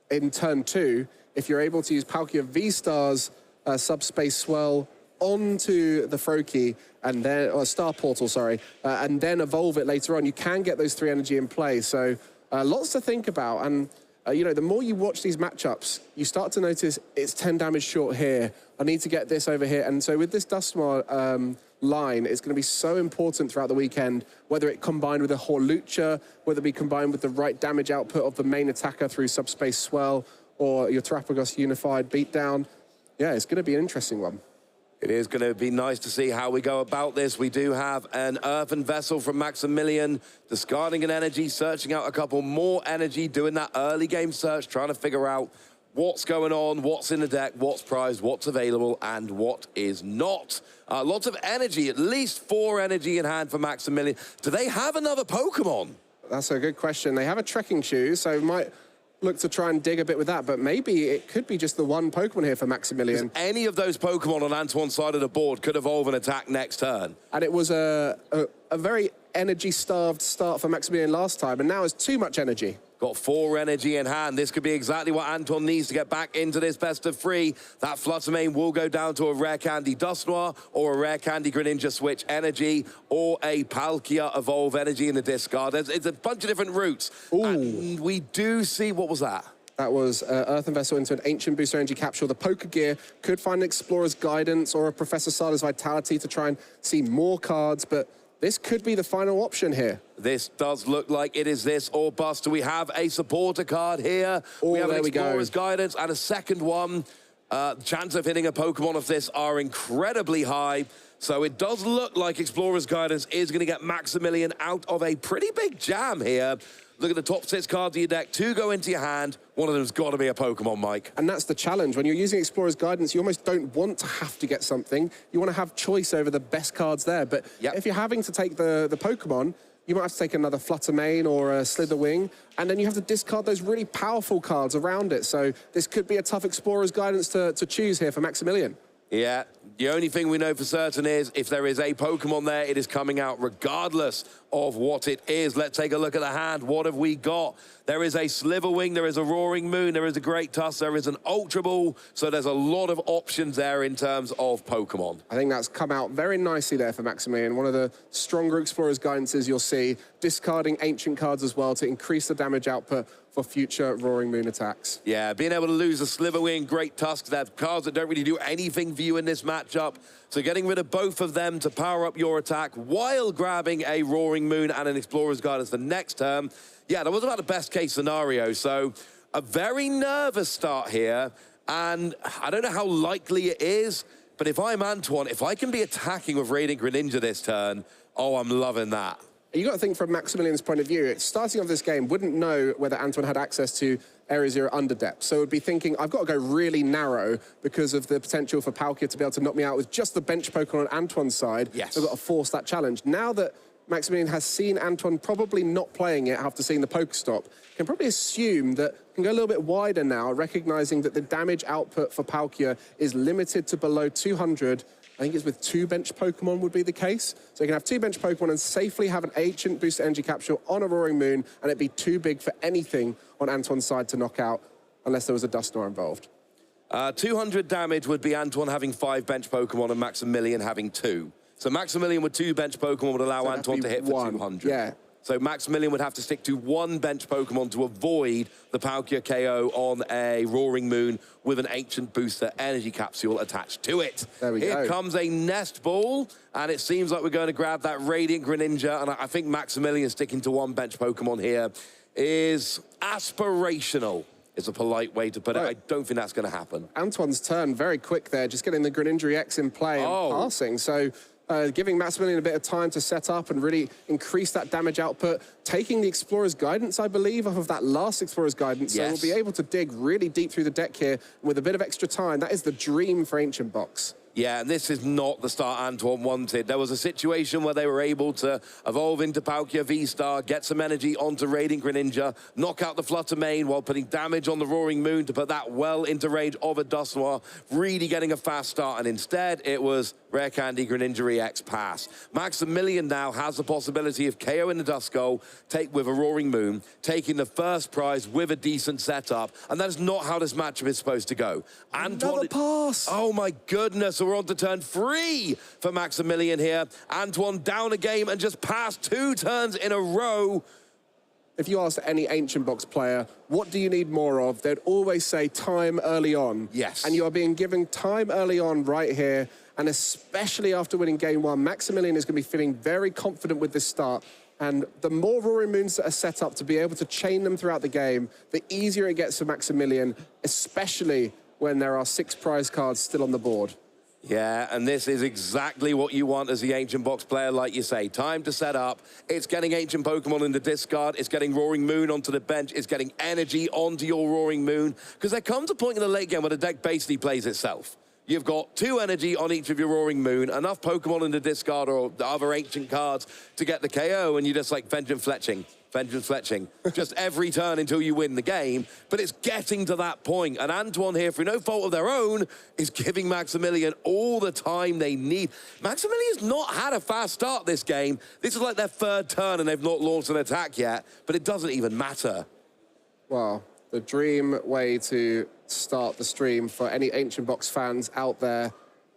in turn 2 if you're able to use Palkia V-Star's Subspace Swell onto the Froakie, and then, or Star Portal, sorry, and then evolve it later on. You can get those 3 energy in play, so lots to think about. And you know, the more you watch these matchups, you start to notice it's 10 damage short here. I need to get this over here. And so with this Dusknoir line, it's going to be so important throughout the weekend, whether it combined with a Hawlucha, whether it be combined with the right damage output of the main attacker through Subspace Swell, or your Terapagos Unified Beatdown. Yeah, it's going to be an interesting one. It is going to be nice to see how we go about this. We do have an Earthen Vessel from Maximilian, discarding an energy, searching out a couple more energy, doing that early game search, trying to figure out what's going on, what's in the deck, what's prized, what's available, and what is not. Lots of energy, at least 4 energy in hand for Maximilian. Do they have another Pokemon? That's a good question. They have a Trekking Shoe, so might look to try and dig a bit with that, but maybe it could be just the 1 Pokemon here for Maximilian. Any of those Pokemon on Antoine's side of the board could evolve and attack next turn. And it was a very energy-starved start for Maximilian last time, and now it's too much energy. Got 4 energy in hand. This could be exactly what Antoine needs to get back into this best of 3. That Flutter Mane will go down to a Rare Candy Dusknoir or a Rare Candy Greninja Switch energy or a Palkia Evolve energy in the discard. It's a bunch of different routes. Ooh. And we do see, what was that? That was Earthen Vessel into an Ancient Booster Energy Capsule. The Poker Gear could find an Explorer's Guidance or a Professor Sada's Vitality to try and see more cards, but this could be the final option here. This does look like it is this or bust. Do we have a supporter card here? Oh, we have an there we go. Explorer's Guidance and a second one. Chance of hitting a Pokemon of this are incredibly high. So it does look like Explorer's Guidance is going to get Maximilian out of a pretty big jam here. Look at the top 6 cards of your deck. 2 go into your hand. One of them's got to be a Pokemon, Mike. And that's the challenge. When you're using Explorer's Guidance, you almost don't want to have to get something. You want to have choice over the best cards there. But if you're having to take the Pokemon, you might have to take another Flutter Mane or a Slitherwing, and then you have to discard those really powerful cards around it. So this could be a tough Explorer's Guidance to choose here for Maximilian. Yeah, The only thing we know for certain is if there is a Pokemon there, it is coming out regardless of what it is. Let's take a look at the hand. What have we got? There is a Sliverwing, there is a Roaring Moon, there is a Great Tusk, there is an Ultra Ball. So there's a lot of options there in terms of Pokemon. I think that's come out very nicely there for Maximilian. One of the stronger Explorer's guidances you'll see, discarding ancient cards as well to increase the damage output for future Roaring Moon attacks. Yeah, being able to lose a Sliverwing, Great Tusk, they're cards that don't really do anything for you in this matchup. So getting rid of both of them to power up your attack while grabbing a Roaring Moon and an Explorer's Guidance the next turn. Yeah, that was about the best case scenario. So a very nervous start here. And I don't know how likely it is, but if I'm Antoine, if I can be attacking with Radiant Greninja this turn, oh, I'm loving that. You got to think from Maximilian's point of view, starting off this game, wouldn't know whether Antoine had access to Area 0 under depth. So would be thinking, I've got to go really narrow because of the potential for Palkia to be able to knock me out with just the bench Pokemon on Antoine's side. Yes. So I've got to force that challenge. Now that Maximilian has seen Antoine probably not playing it after seeing the Pokestop, can probably assume that can go a little bit wider now, recognizing that the damage output for Palkia is limited to below 200. I think it's with 2 bench Pokemon would be the case. So you can have 2 bench Pokemon and safely have an Ancient Booster Energy Capsule on a Roaring Moon, and it'd be too big for anything on Antoine's side to knock out, unless there was a Dusknoir involved. 200 damage would be Antoine having 5 bench Pokemon and Maximilian having 2. So Maximilian with 2 bench Pokemon would allow Antoine to hit for 200. Yeah. So Maximilian would have to stick to 1 bench Pokemon to avoid the Palkia KO on a Roaring Moon with an Ancient Booster Energy Capsule attached to it. There we go. Here comes a Nest Ball, and it seems like we're going to grab that Radiant Greninja, and I think Maximilian sticking to 1 bench Pokemon here is aspirational. Is a polite way to put it. I don't think that's going to happen. Antoine's turn very quick there, just getting the Greninja X in play and passing. So giving Maximilian a bit of time to set up and really increase that damage output, taking the Explorer's Guidance, I believe, off of that last Explorer's Guidance. Yes. So we'll be able to dig really deep through the deck here with a bit of extra time. That is the dream for Ancient Box. Yeah, and this is not the start Antoine wanted. There was a situation where they were able to evolve into Palkia V-Star, get some energy onto Radiant Greninja, knock out the Flutter Mane while putting damage on the Roaring Moon to put that well into range of a Dusknoir, really getting a fast start. And instead, it was Rare Candy Greninja EX pass. Maximilian now has the possibility of KOing the Duskull, with a Roaring Moon, taking the first prize with a decent setup. And that is not how this matchup is supposed to go. Another pass! Oh, my goodness. We're on to turn 3 for Maximilian here. Antoine down a game and just passed 2 turns in a row. If you ask any Ancient Box player, what do you need more of? They'd always say time early on. Yes. And you are being given time early on right here. And especially after winning game 1, Maximilian is going to be feeling very confident with this start. And the more Roaring Moons that are set up to be able to chain them throughout the game, the easier it gets for Maximilian, especially when there are 6 prize cards still on the board. Yeah, and this is exactly what you want as the Ancient Box player, like you say. Time to set up. It's getting Ancient Pokemon in the discard. It's getting Roaring Moon onto the bench. It's getting energy onto your Roaring Moon. Because there comes a point in the late game where the deck basically plays itself. You've got 2 energy on each of your Roaring Moon, enough Pokemon in the discard or the other ancient cards to get the KO, and you just like Vengeance Fletching, just every turn until you win the game. But it's getting to that point, and Antoine here, through no fault of their own, is giving Maximilian all the time they need. Maximilian's not had a fast start this game. This is like their 3rd turn, and they've not launched an attack yet, but it doesn't even matter. Well, the dream way to start the stream for any Ancient Box fans out there.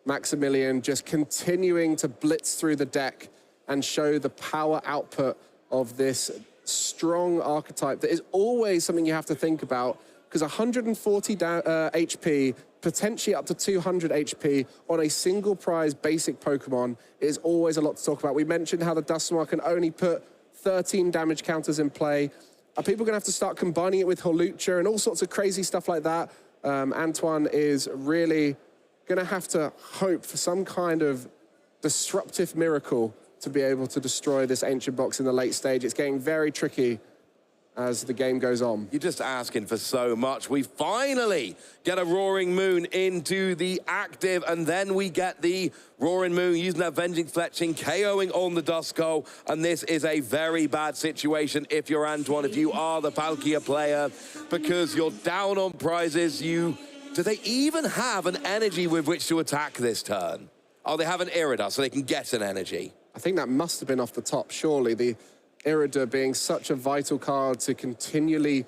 Maximilian just continuing to blitz through the deck and show the power output of this strong archetype that is always something you have to think about, because 140 HP, potentially up to 200 HP on a single prize basic Pokemon is always a lot to talk about. We mentioned how the Dusknoir can only put 13 damage counters in play. Are people going to have to start combining it with Hawlucha and all sorts of crazy stuff like that? Antoine is really going to have to hope for some kind of disruptive miracle to be able to destroy this Ancient Box in the late stage. It's getting very tricky as the game goes on. You're just asking for so much. We finally get a Roaring Moon into the active, and then we get the Roaring Moon using that Vengeance Fletching, KOing on the Duskull, and this is a very bad situation if you're Antoine, if you are the Palkia player, because you're down on prizes. You Do they even have an energy with which to attack this turn? Oh, they have an Irida, so they can get an energy. I think that must have been off the top, surely. The Irida being such a vital card to continually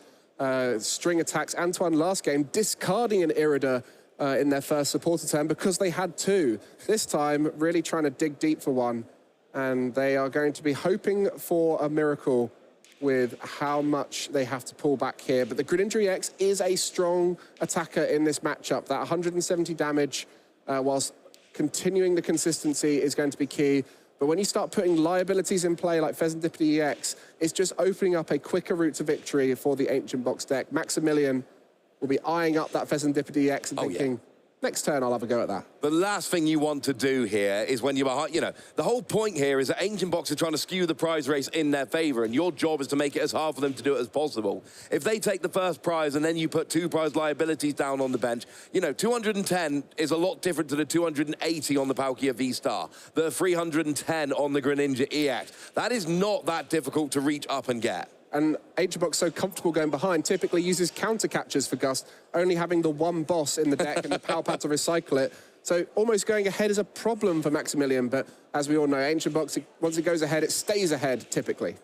string attacks. Antoine last game discarding an Irida in their first supporter turn because they had two. This time, really trying to dig deep for one. And they are going to be hoping for a miracle with how much they have to pull back here. But the Greninja EX is a strong attacker in this matchup. That 170 damage, whilst continuing the consistency, is going to be key. But when you start putting liabilities in play like Pheasantipity EX, it's just opening up a quicker route to victory for the Ancient Box deck. Maximilian will be eyeing up that Pheasantipity EX and thinking, next turn I'll have a go at that. The last thing you want to do here is when you're behind, you know, the whole point here is that Ancient Box are trying to skew the prize race in their favor, and your job is to make it as hard for them to do it as possible. If they take the first prize and then you put two prize liabilities down on the bench, you know, 210 is a lot different to the 280 on the Palkia V-Star, the 310 on the Greninja EX. That is not that difficult to reach up and get. And Ancient Box, so comfortable going behind, typically uses counter catches for Gust, only having the one boss in the deck and the power pad to recycle it. So almost going ahead is a problem for Maximilian, but as we all know, Ancient Box, once it goes ahead, it stays ahead, typically.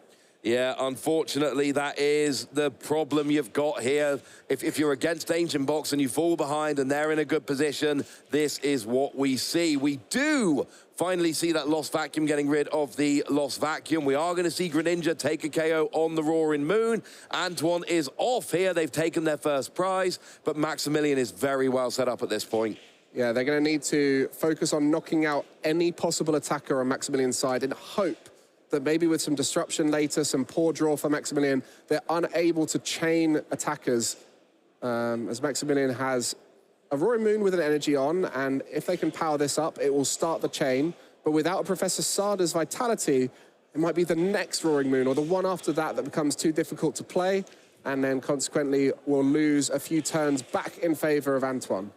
Yeah, unfortunately, that is the problem you've got here. If you're against Ancient Box and you fall behind and they're in a good position, this is what we see. We do finally see that Lost Vacuum getting rid of the Lost Vacuum. We are going to see Greninja take a KO on the Roaring Moon. Antoine is off here. They've taken their first prize, but Maximilian is very well set up at this point. Yeah, they're going to need to focus on knocking out any possible attacker on Maximilian's side and hope that maybe with some disruption later, some poor draw for Maximilian, they're unable to chain attackers, as Maximilian has a Roaring Moon with an energy on, and if they can power this up, it will start the chain. But without a Professor Sada's Vitality, it might be the next Roaring Moon or the one after that that becomes too difficult to play, and then consequently will lose a few turns back in favor of Antoine.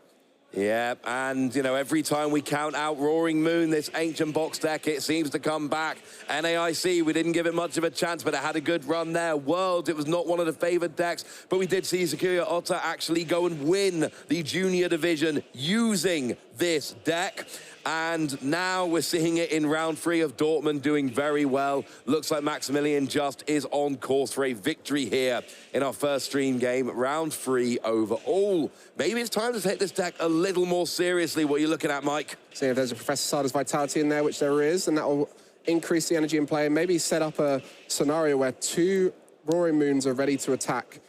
Yeah, and, you know, every time we count out Roaring Moon, this Ancient Box deck, it seems to come back. NAIC, we didn't give it much of a chance, but it had a good run there. Worlds, it was not one of the favored decks, but we did see Sakuya Ota actually go and win the junior division using this deck. And now we're seeing it in round 3 of Dortmund doing very well. Looks like Maximilian just is on course for a victory here in our first stream game, round 3 overall. Maybe it's time to take this deck a little more seriously. What are you looking at, Mike? See if there's a Professor Sada's Vitality in there, which there is, and that will increase the energy in play and maybe set up a scenario where 2 Roaring Moons are ready to attack.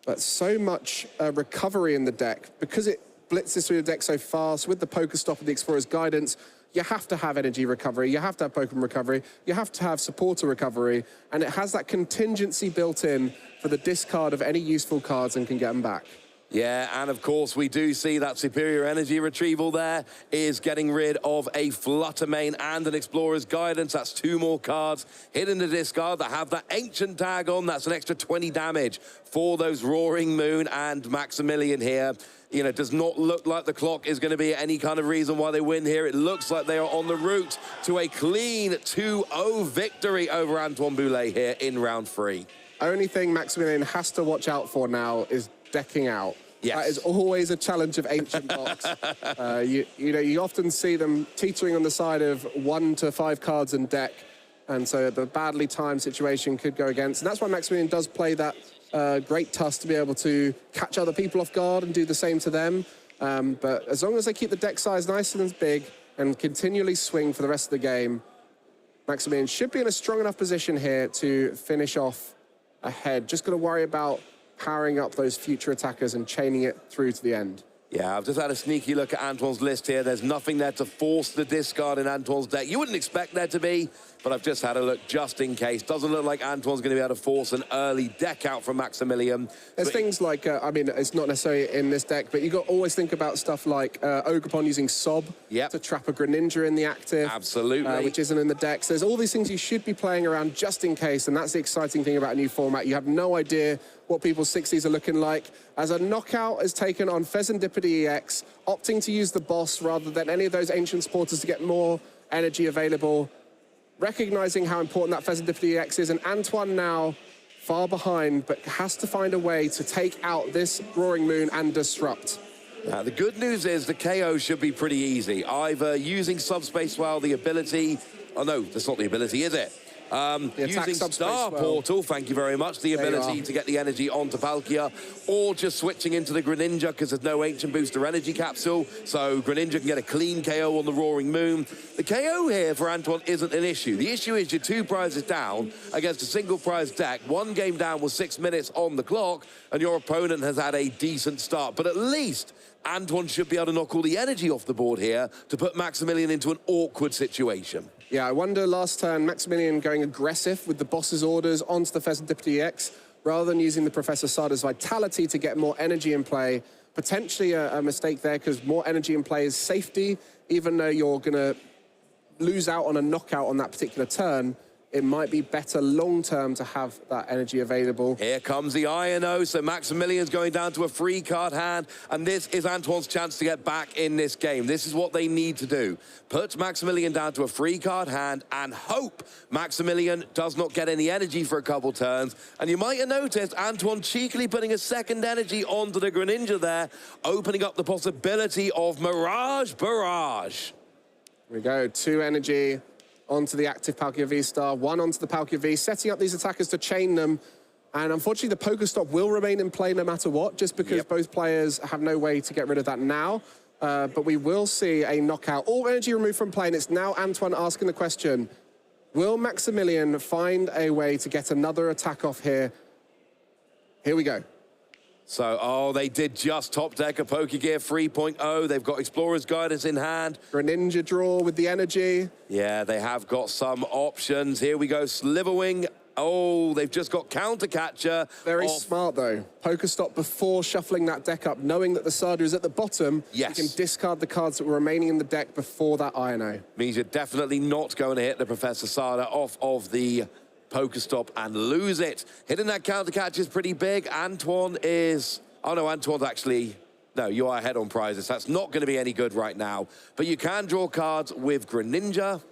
But so much recovery in the deck, because it blitzes through the deck so fast with the Pokestop and the Explorer's Guidance. You have to have energy recovery, you have to have Pokemon recovery, you have to have supporter recovery, and it has that contingency built in for the discard of any useful cards and can get them back. Yeah, and of course we do see that superior energy retrieval there is getting rid of a Flutter Mane and an Explorer's Guidance. That's 2 more cards hidden in the discard that have that Ancient tag on. That's an extra 20 damage for those Roaring Moon and Maximilian here. You know, does not look like the clock is going to be any kind of reason why they win here. It looks like they are on the route to a clean 2-0 victory over Antoine Boulay here in round 3. Only thing Maximilian has to watch out for now is decking out. Yes. That is always a challenge of Ancient Box. You know, you often see them teetering on the side of 1 to 5 cards in deck, and so the badly timed situation could go against. And that's why Maximilian does play that great tusk to be able to catch other people off guard and do the same to them. But as long as they keep the deck size nice and big and continually swing for the rest of the game, Maximilian should be in a strong enough position here to finish off ahead. Just got to worry about powering up those future attackers and chaining it through to the end. Yeah, I've just had a sneaky look at Antoine's list here. There's nothing there to force the discard in Antoine's deck. You wouldn't expect there to be, but I've just had a look just in case. Doesn't look like Antoine's going to be able to force an early deck out from Maximilian. There's things like, I mean, it's not necessarily in this deck, but you've got to always think about stuff like Ogerpon using Sob to trap a Greninja in the active. Absolutely. Which isn't in the decks. There's all these things you should be playing around just in case, and that's the exciting thing about a new format. You have no idea what people's 60s are looking like. As a knockout is taken on Pheasantipity EX, opting to use the boss rather than any of those Ancient supporters to get more energy available, recognizing how important that Pheasantipity EX is, and Antoine now far behind, but has to find a way to take out this Roaring Moon and disrupt. Now, the good news is the KO should be pretty easy. Either using Subspace Well, the ability... Oh, no, that's not the ability, is it? Using Star Portal, thank you very much, the ability to get the energy onto Palkia, or just switching into the Greninja because there's no Ancient Booster Energy Capsule, so Greninja can get a clean KO on the Roaring Moon. The KO here for Antoine isn't an issue. The issue is you're 2 prizes down against a single prize deck. 1 game down with 6 minutes on the clock, and your opponent has had a decent start. But at least Antoine should be able to knock all the energy off the board here to put Maximilian into an awkward situation. Yeah, I wonder last turn, Maximilian going aggressive with the boss's orders onto the Pheasant-Dippity X, rather than using the Professor Sada's Vitality to get more energy in play. Potentially a mistake there, because more energy in play is safety. Even though you're going to lose out on a knockout on that particular turn, it might be better long-term to have that energy available. Here comes the INO, so Maximilian's going down to a free card hand, and this is Antoine's chance to get back in this game. This is what they need to do. Put Maximilian down to a free card hand and hope Maximilian does not get any energy for a couple turns. And you might have noticed Antoine cheekily putting a second energy onto the Greninja there, opening up the possibility of Mirage Barrage. Here we go, 2 energy onto the active Palkia V-Star, 1 onto the Palkia V, setting up these attackers to chain them. And unfortunately, the Pokestop will remain in play no matter what, just because both players have no way to get rid of that now. But we will see a knockout. All energy removed from play, and it's now Antoine asking the question, will Maximilian find a way to get another attack off here? Here we go. So, oh, they did just top deck a Pokegear 3.0. They've got Explorer's Guidance in hand. Greninja draw with the energy. Yeah, they have got some options. Here we go, Sliverwing. Oh, they've just got Counter Catcher. Very smart, though. Pokestop before shuffling that deck up, knowing that the Sada is at the bottom. Yes. You can discard the cards that were remaining in the deck before that INO. Means you're definitely not going to hit the Professor Sada off of the Pokestop and lose it. Hitting that Counter Catch is pretty big. Antoine is... Oh, no, Antoine's actually... No, you are ahead on prizes. That's not going to be any good right now. But you can draw cards with Greninja.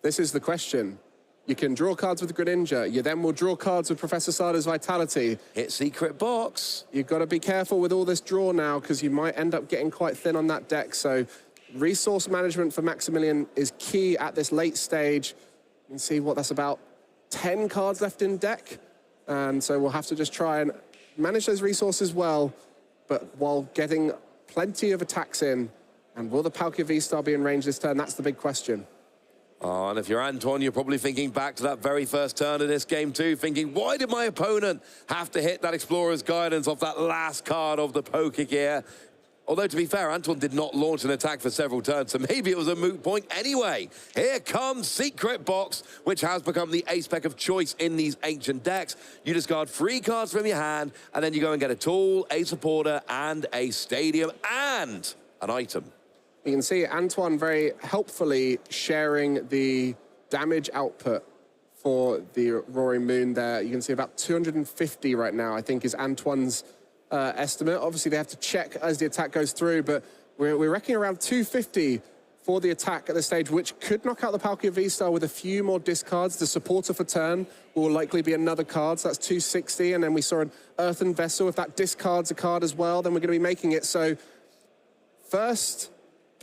This is the question. You can draw cards with Greninja. You then will draw cards with Professor Sada's Vitality. Hit Secret Box. You've got to be careful with all this draw now, because you might end up getting quite thin on that deck. So resource management for Maximilian is key at this late stage. You can see what that's about 10 cards left in deck. And so we'll have to just try and manage those resources well, but while getting plenty of attacks in. And will the Palkia V-Star be in range this turn? That's the big question. Oh, and if you're Antoine, you're probably thinking back to that very first turn of this game too, thinking, why did my opponent have to hit that Explorer's Guidance off that last card of the Pokegear? Although, to be fair, Antoine did not launch an attack for several turns, so maybe it was a moot point anyway. Here comes Secret Box, which has become the ace spec of choice in these ancient decks. You discard 3 cards from your hand, and then you go and get a tool, a supporter, and a stadium, and an item. You can see Antoine very helpfully sharing the damage output for the Roaring Moon there. You can see about 250 right now, I think, is Antoine's estimate. Obviously, they have to check as the attack goes through, but we're reckoning around 250 for the attack at this stage, which could knock out the Palkia V-Star with a few more discards. The supporter for turn will likely be another card, so that's 260, and then we saw an Earthen Vessel. If that discards a card as well, then we're going to be making it. So first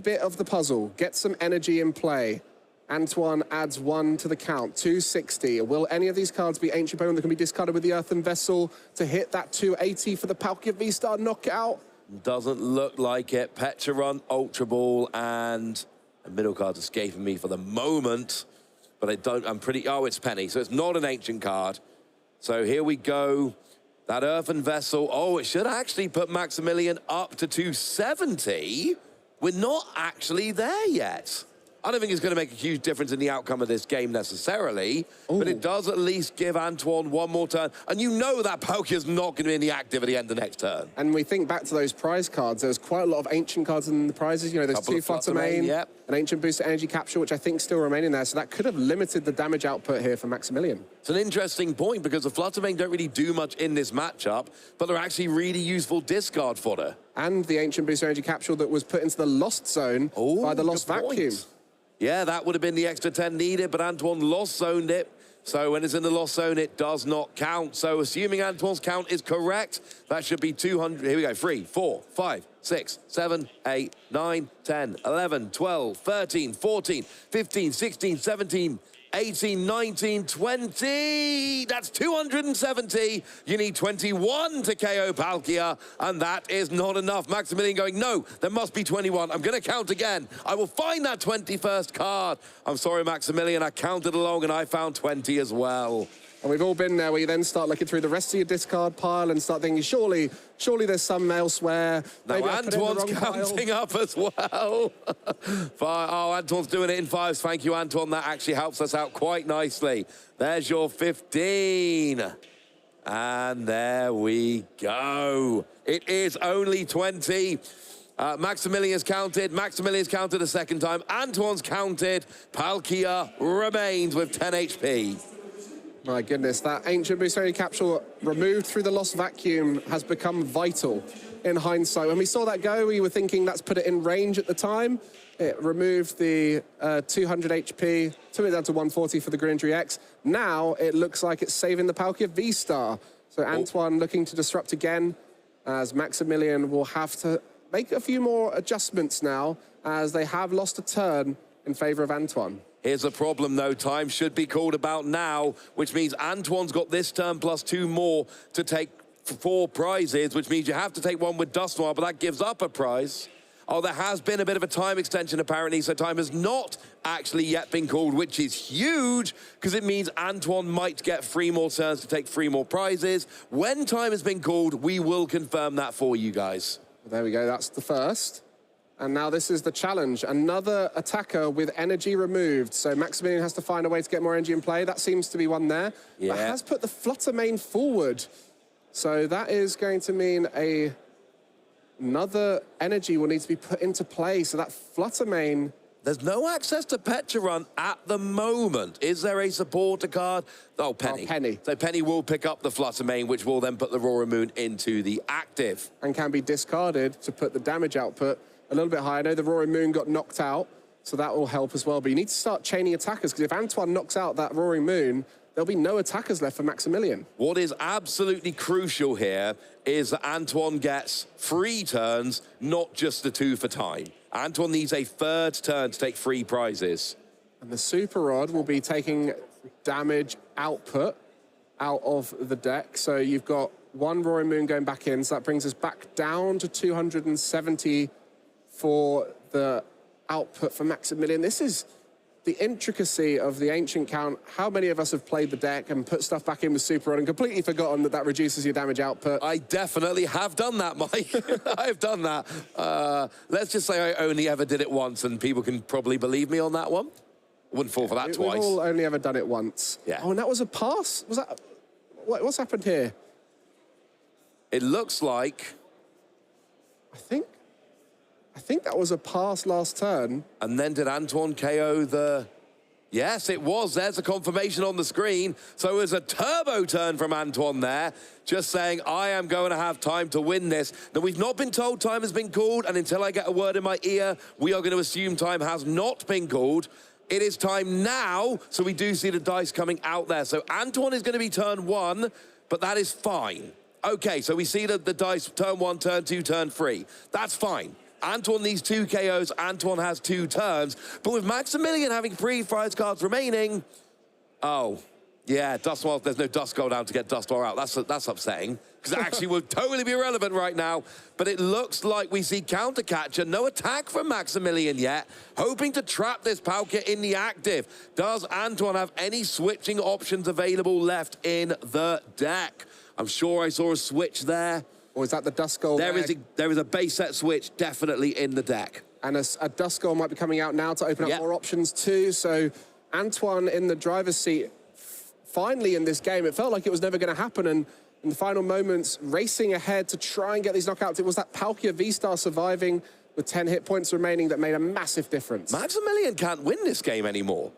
bit of the puzzle, get some energy in play. Antoine adds 1 to the count, 260. Will any of these cards be Ancient Pokémon that can be discarded with the Earthen Vessel to hit that 280 for the Palkia V-Star knockout? Doesn't look like it. Pecharon, Ultra Ball, and a middle card's escaping me for the moment. But I don't, I'm pretty, oh, it's Penny. So it's not an ancient card. So here we go. That Earthen Vessel, oh, it should actually put Maximilian up to 270. We're not actually there yet. I don't think it's going to make a huge difference in the outcome of this game necessarily, but it does at least give Antoine 1 more turn. And you know that Palkia's not going to be in the active at the end of the next turn. And we think back to those prize cards. There was quite a lot of ancient cards in the prizes. You know, there's 2 Fluttermane, an Ancient Booster Energy Capsule, which I think still remaining there. So that could have limited the damage output here for Maximilian. It's an interesting point because the Fluttermane don't really do much in this matchup, but they're actually really useful discard fodder. And the Ancient Booster Energy Capsule that was put into the Lost Zone by the Lost Vacuum. Yeah, that would have been the extra 10 needed, but Antoine lost zoned it. So when it's in the lost zone, it does not count. So assuming Antoine's count is correct, that should be 200. Here we go, 3, 4, 5, 6, 7, 8, 9, 10, 11, 12, 13, 14, 15, 16, 17, 18, 19, 20. That's 270. You need 21 to KO Palkia, and that is not enough. Maximilian going, no, there must be 21. I'm going to count again. I will find that 21st card. I'm sorry, Maximilian, I counted along and I found 20 as well. And we've all been there where you then start looking through the rest of your discard pile and start thinking, surely there's some elsewhere. No, Antoine's counting up as well. Oh, Antoine's doing it in 5s. Thank you, Antoine. That actually helps us out quite nicely. There's your 15. And there we go. It is only 20. Maximilian's counted. Maximilian's counted a second time. Antoine's counted. Palkia remains with 10 HP. My goodness, that ancient Boulay capsule removed through the lost vacuum has become vital in hindsight. When we saw that go, we were thinking that's put it in range at the time. It removed the 200 HP, took it down to 140 for the Greenery X. Now it looks like it's saving the Palkia V-Star. So Antoine looking to disrupt again, as Maximilian will have to make a few more adjustments now, as they have lost a turn in favor of Antoine. Here's the problem, though. Time should be called about now, which means Antoine's got this turn plus 2 more to take 4 prizes, which means you have to take one with Dustoir, but that gives up a prize. Oh, there has been a bit of a time extension, apparently, so time has not actually yet been called, which is huge, because it means Antoine might get 3 more turns to take 3 more prizes. When time has been called, we will confirm that for you guys. There we go. That's the first. And now this is the challenge. Another attacker with energy removed. So Maximilian has to find a way to get more energy in play. That seems to be one there. Yeah. But has put the Flutter Mane forward. So that is going to mean another energy will need to be put into play. So that Flutter Mane... There's no access to Petra Run at the moment. Is there a supporter card? Oh, Penny. Oh, Penny. So Penny will pick up the Flutter Mane, which will then put the Aurora Moon into the active. And can be discarded to put the damage output a little bit higher. I know the Roaring Moon got knocked out, so that will help as well. But you need to start chaining attackers, because if Antoine knocks out that Roaring Moon, there'll be no attackers left for Maximilian. What is absolutely crucial here is that Antoine gets 3 turns, not just the 2 for time. Antoine needs a 3rd turn to take 3 prizes. And the Super Rod will be taking damage output out of the deck. So you've got 1 Roaring Moon going back in, so that brings us back down to 270 for the output for Maximilian. This is the intricacy of the ancient count. How many of us have played the deck and put stuff back in with Super Rod and completely forgotten that that reduces your damage output? I definitely have done that, Mike. I've done that. Let's just say I only ever did it once, and people can probably believe me on that one. Wouldn't fall for that twice. We've all only ever done it once. Yeah. Oh, and that was a pass? Was that... What's happened here? It looks like... I think that was a pass last turn. And then did Antoine KO the... Yes, it was. There's a confirmation on the screen. So it was a turbo turn from Antoine there, just saying, I am going to have time to win this. Now, we've not been told time has been called, and until I get a word in my ear, we are going to assume time has not been called. It is time now, so we do see the dice coming out there. So Antoine is going to be turn 1, but that is fine. Okay, so we see the dice turn 1, turn 2, turn 3. That's fine. Antoine needs 2 KOs, Antoine has 2 turns, but with Maximilian having 3 prize cards remaining, oh, yeah, Dustoir, there's no Dust Go down to get Dustoir out. That's upsetting, because it actually would totally be irrelevant right now, but it looks like we see Counter Catcher, no attack from Maximilian yet, hoping to trap this Palkia in the active. Does Antoine have any switching options available left in the deck? I'm sure I saw a switch there. Or is that the Duskull? There is a base set switch definitely in the deck. And a Duskull might be coming out now to open up more options too. So Antoine in the driver's seat, finally in this game. It felt like it was never going to happen. And in the final moments, racing ahead to try and get these knockouts. It was that Palkia V-Star surviving with 10 hit points remaining that made a massive difference. Maximilian can't win this game anymore.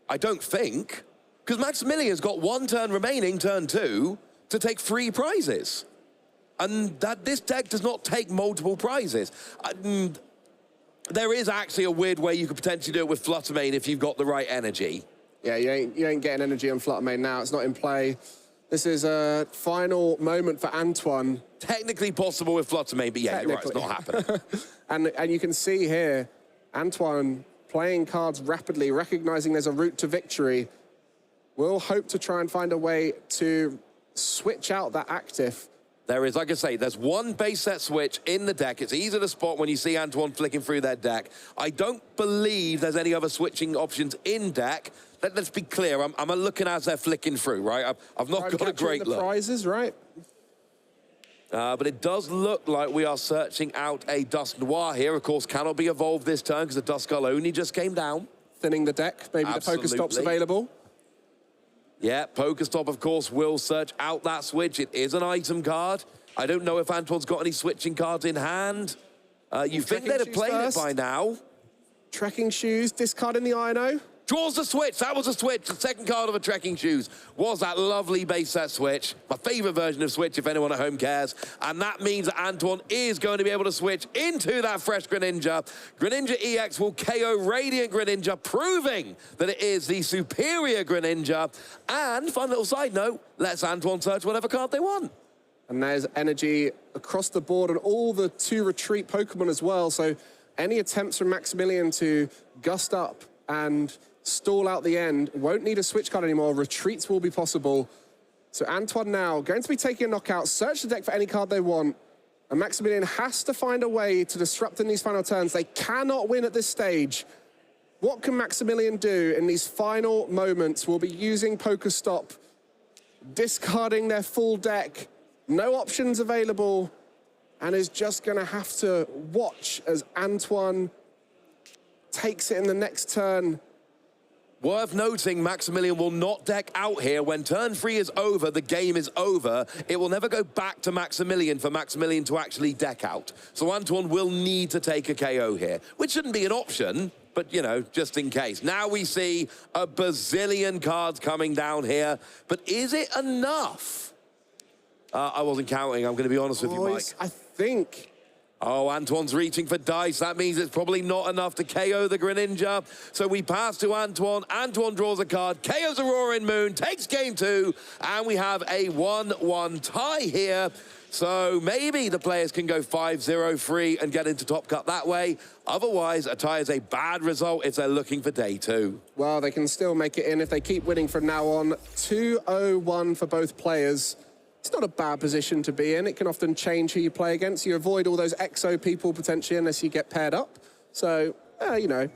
I don't think. Because Maximilian's got 1 turn remaining, turn 2, to take 3 prizes. And this deck does not take multiple prizes. There is actually a weird way you could potentially do it with Fluttermane if you've got the right energy. Yeah, you ain't getting energy on Fluttermane now. It's not in play. This is a final moment for Antoine. Technically possible with Fluttermane, but yeah, you're right, it's not happening. and you can see here, Antoine playing cards rapidly, recognizing there's a route to victory, will hope to try and find a way to switch out that active. There is, like I say, there's one base set switch in the deck. It's easy to spot when you see Antoine flicking through their deck. I don't believe there's any other switching options in deck. Let's be clear, I'm looking as they're flicking through, right? I've not got a great look. Prizes, right? But it does look like we are searching out a Dusk Noir here. Of course, cannot be evolved this turn because the Dusk Skull only just came down. Thinning the deck, maybe Absolutely. the Pokéstop's available. Yeah, Pokéstop, of course, will search out that switch. It is an item card. I don't know if Antoine's got any switching cards in hand. You think they'd have played it by now. Trekking Shoes, discarding the Ino. Draws the switch. That was a switch. The second card of a Trekking Shoes was that lovely base set switch. My favorite version of switch, if anyone at home cares. And that means that Antoine is going to be able to switch into that fresh Greninja. Greninja EX will KO Radiant Greninja, proving that it is the superior Greninja. And, fun little side note, lets Antoine search whatever card they want. And there's energy across the board and all the 2 retreat Pokemon as well. So any attempts from Maximilian to gust up and stall out the end, won't need a switch card anymore. Retreats will be possible. So Antoine now going to be taking a knockout, search the deck for any card they want. And Maximilian has to find a way to disrupt in these final turns. They cannot win at this stage. What can Maximilian do in these final moments? We'll be using Pokéstop, discarding their full deck, no options available, and is just going to have to watch as Antoine takes it in the next turn. Worth noting, Maximilian will not deck out here. When turn 3 is over, the game is over. It will never go back to Maximilian for Maximilian to actually deck out. So Antoine will need to take a KO here, which shouldn't be an option, but, you know, just in case. Now we see a bazillion cards coming down here, but is it enough? I wasn't counting, I'm going to be honest with you, Mike. I think... Oh, Antoine's reaching for dice. That means it's probably not enough to KO the Greninja. So we pass to Antoine. Antoine draws a card, KOs a Roaring Moon, takes game 2, and we have a 1-1 tie here. So maybe the players can go 5-0-3 and get into top cut that way. Otherwise, a tie is a bad result if they're looking for day 2. Well, they can still make it in if they keep winning from now on. 2-0-1 for both players. It's not a bad position to be in. It can often change who you play against. You avoid all those EXO people potentially unless you get paired up. So, you know,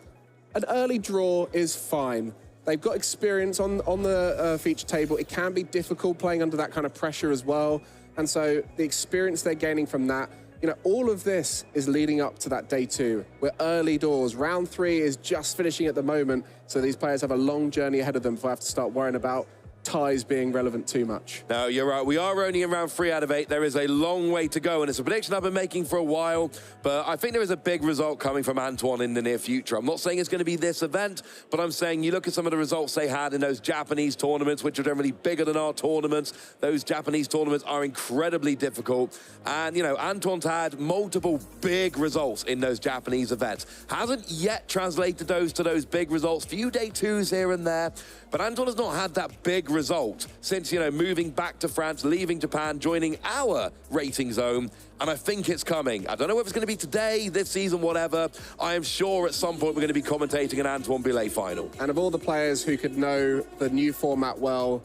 an early draw is fine. They've got experience on the feature table. It can be difficult playing under that kind of pressure as well. And so the experience they're gaining from that, you know, all of this is leading up to that day 2. We're early doors. Round 3 is just finishing at the moment. So these players have a long journey ahead of them before they have to start worrying about ties being relevant too much. No, you're right. We are only in round 3 out of 8. There is a long way to go, and it's a prediction I've been making for a while, but I think there is a big result coming from Antoine in the near future. I'm not saying it's going to be this event, but I'm saying you look at some of the results they had in those Japanese tournaments, which are generally bigger than our tournaments. Those Japanese tournaments are incredibly difficult, and, you know, Antoine's had multiple big results in those Japanese events. Hasn't yet translated those to those big results. Few day 2s here and there, but Antoine has not had that big result since, you know, moving back to France, leaving Japan, joining our rating zone, and I think it's coming. I don't know if it's going to be today, this season, whatever. I am sure at some point we're going to be commentating an Antoine Boulay final. And of all the players who could know the new format well,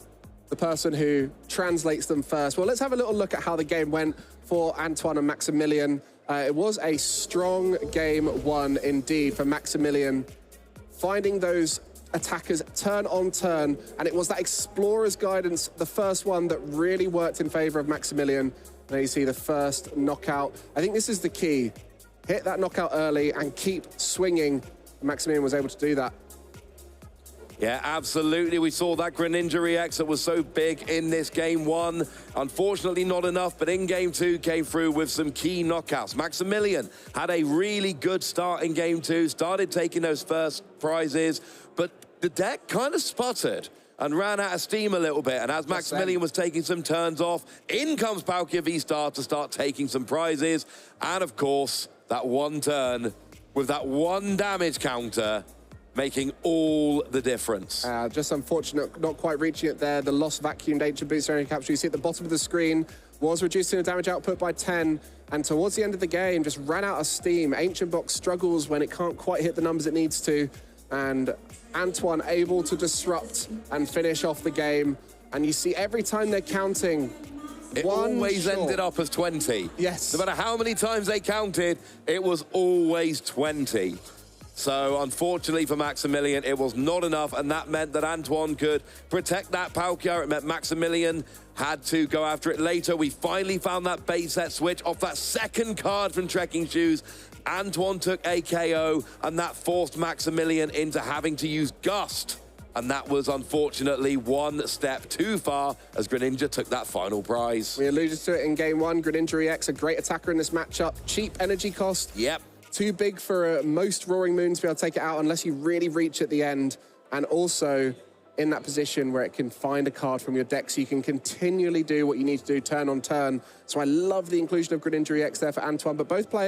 the person who translates them first. Well, let's have a little look at how the game went for Antoine and Maximilian. It was a strong game 1 indeed for Maximilian, finding those attackers turn on turn, and it was that Explorer's Guidance, the first one, that really worked in favor of Maximilian. There you see the first knockout. I think this is the key. Hit that knockout early and keep swinging. Maximilian was able to do that. Yeah, absolutely. We saw that Greninja EX that was so big in this game 1. Unfortunately, not enough, but in game 2 came through with some key knockouts. Maximilian had a really good start in game 2, started taking those first prizes, but the deck kind of sputtered and ran out of steam a little bit. And as Maximilian was taking some turns off, in comes Palkia V-Star to start taking some prizes. And of course, that one turn with that 1 damage counter making all the difference. Just unfortunate, not quite reaching it there. The lost vacuumed ancient boots area capture. You see at the bottom of the screen was reducing the damage output by 10. And towards the end of the game, just ran out of steam. Ancient Box struggles when it can't quite hit the numbers it needs to. And Antoine able to disrupt and finish off the game. And you see every time they're counting, it always ended up as 20. Yes. No matter how many times they counted, it was always 20. So unfortunately for Maximilian, it was not enough, and that meant that Antoine could protect that Palkia. It meant Maximilian had to go after it later. We finally found that base set switch off that second card from Trekking Shoes. Antoine took a KO, and that forced Maximilian into having to use Gust. And that was unfortunately one step too far as Greninja took that final prize. We alluded to it in game one. Greninja EX, a great attacker in this matchup. Cheap energy cost. Yep. Too big for most Roaring Moons to be able to take it out unless you really reach at the end. And also in that position where it can find a card from your deck so you can continually do what you need to do turn on turn. So I love the inclusion of Greninja EX there for Antoine, but both players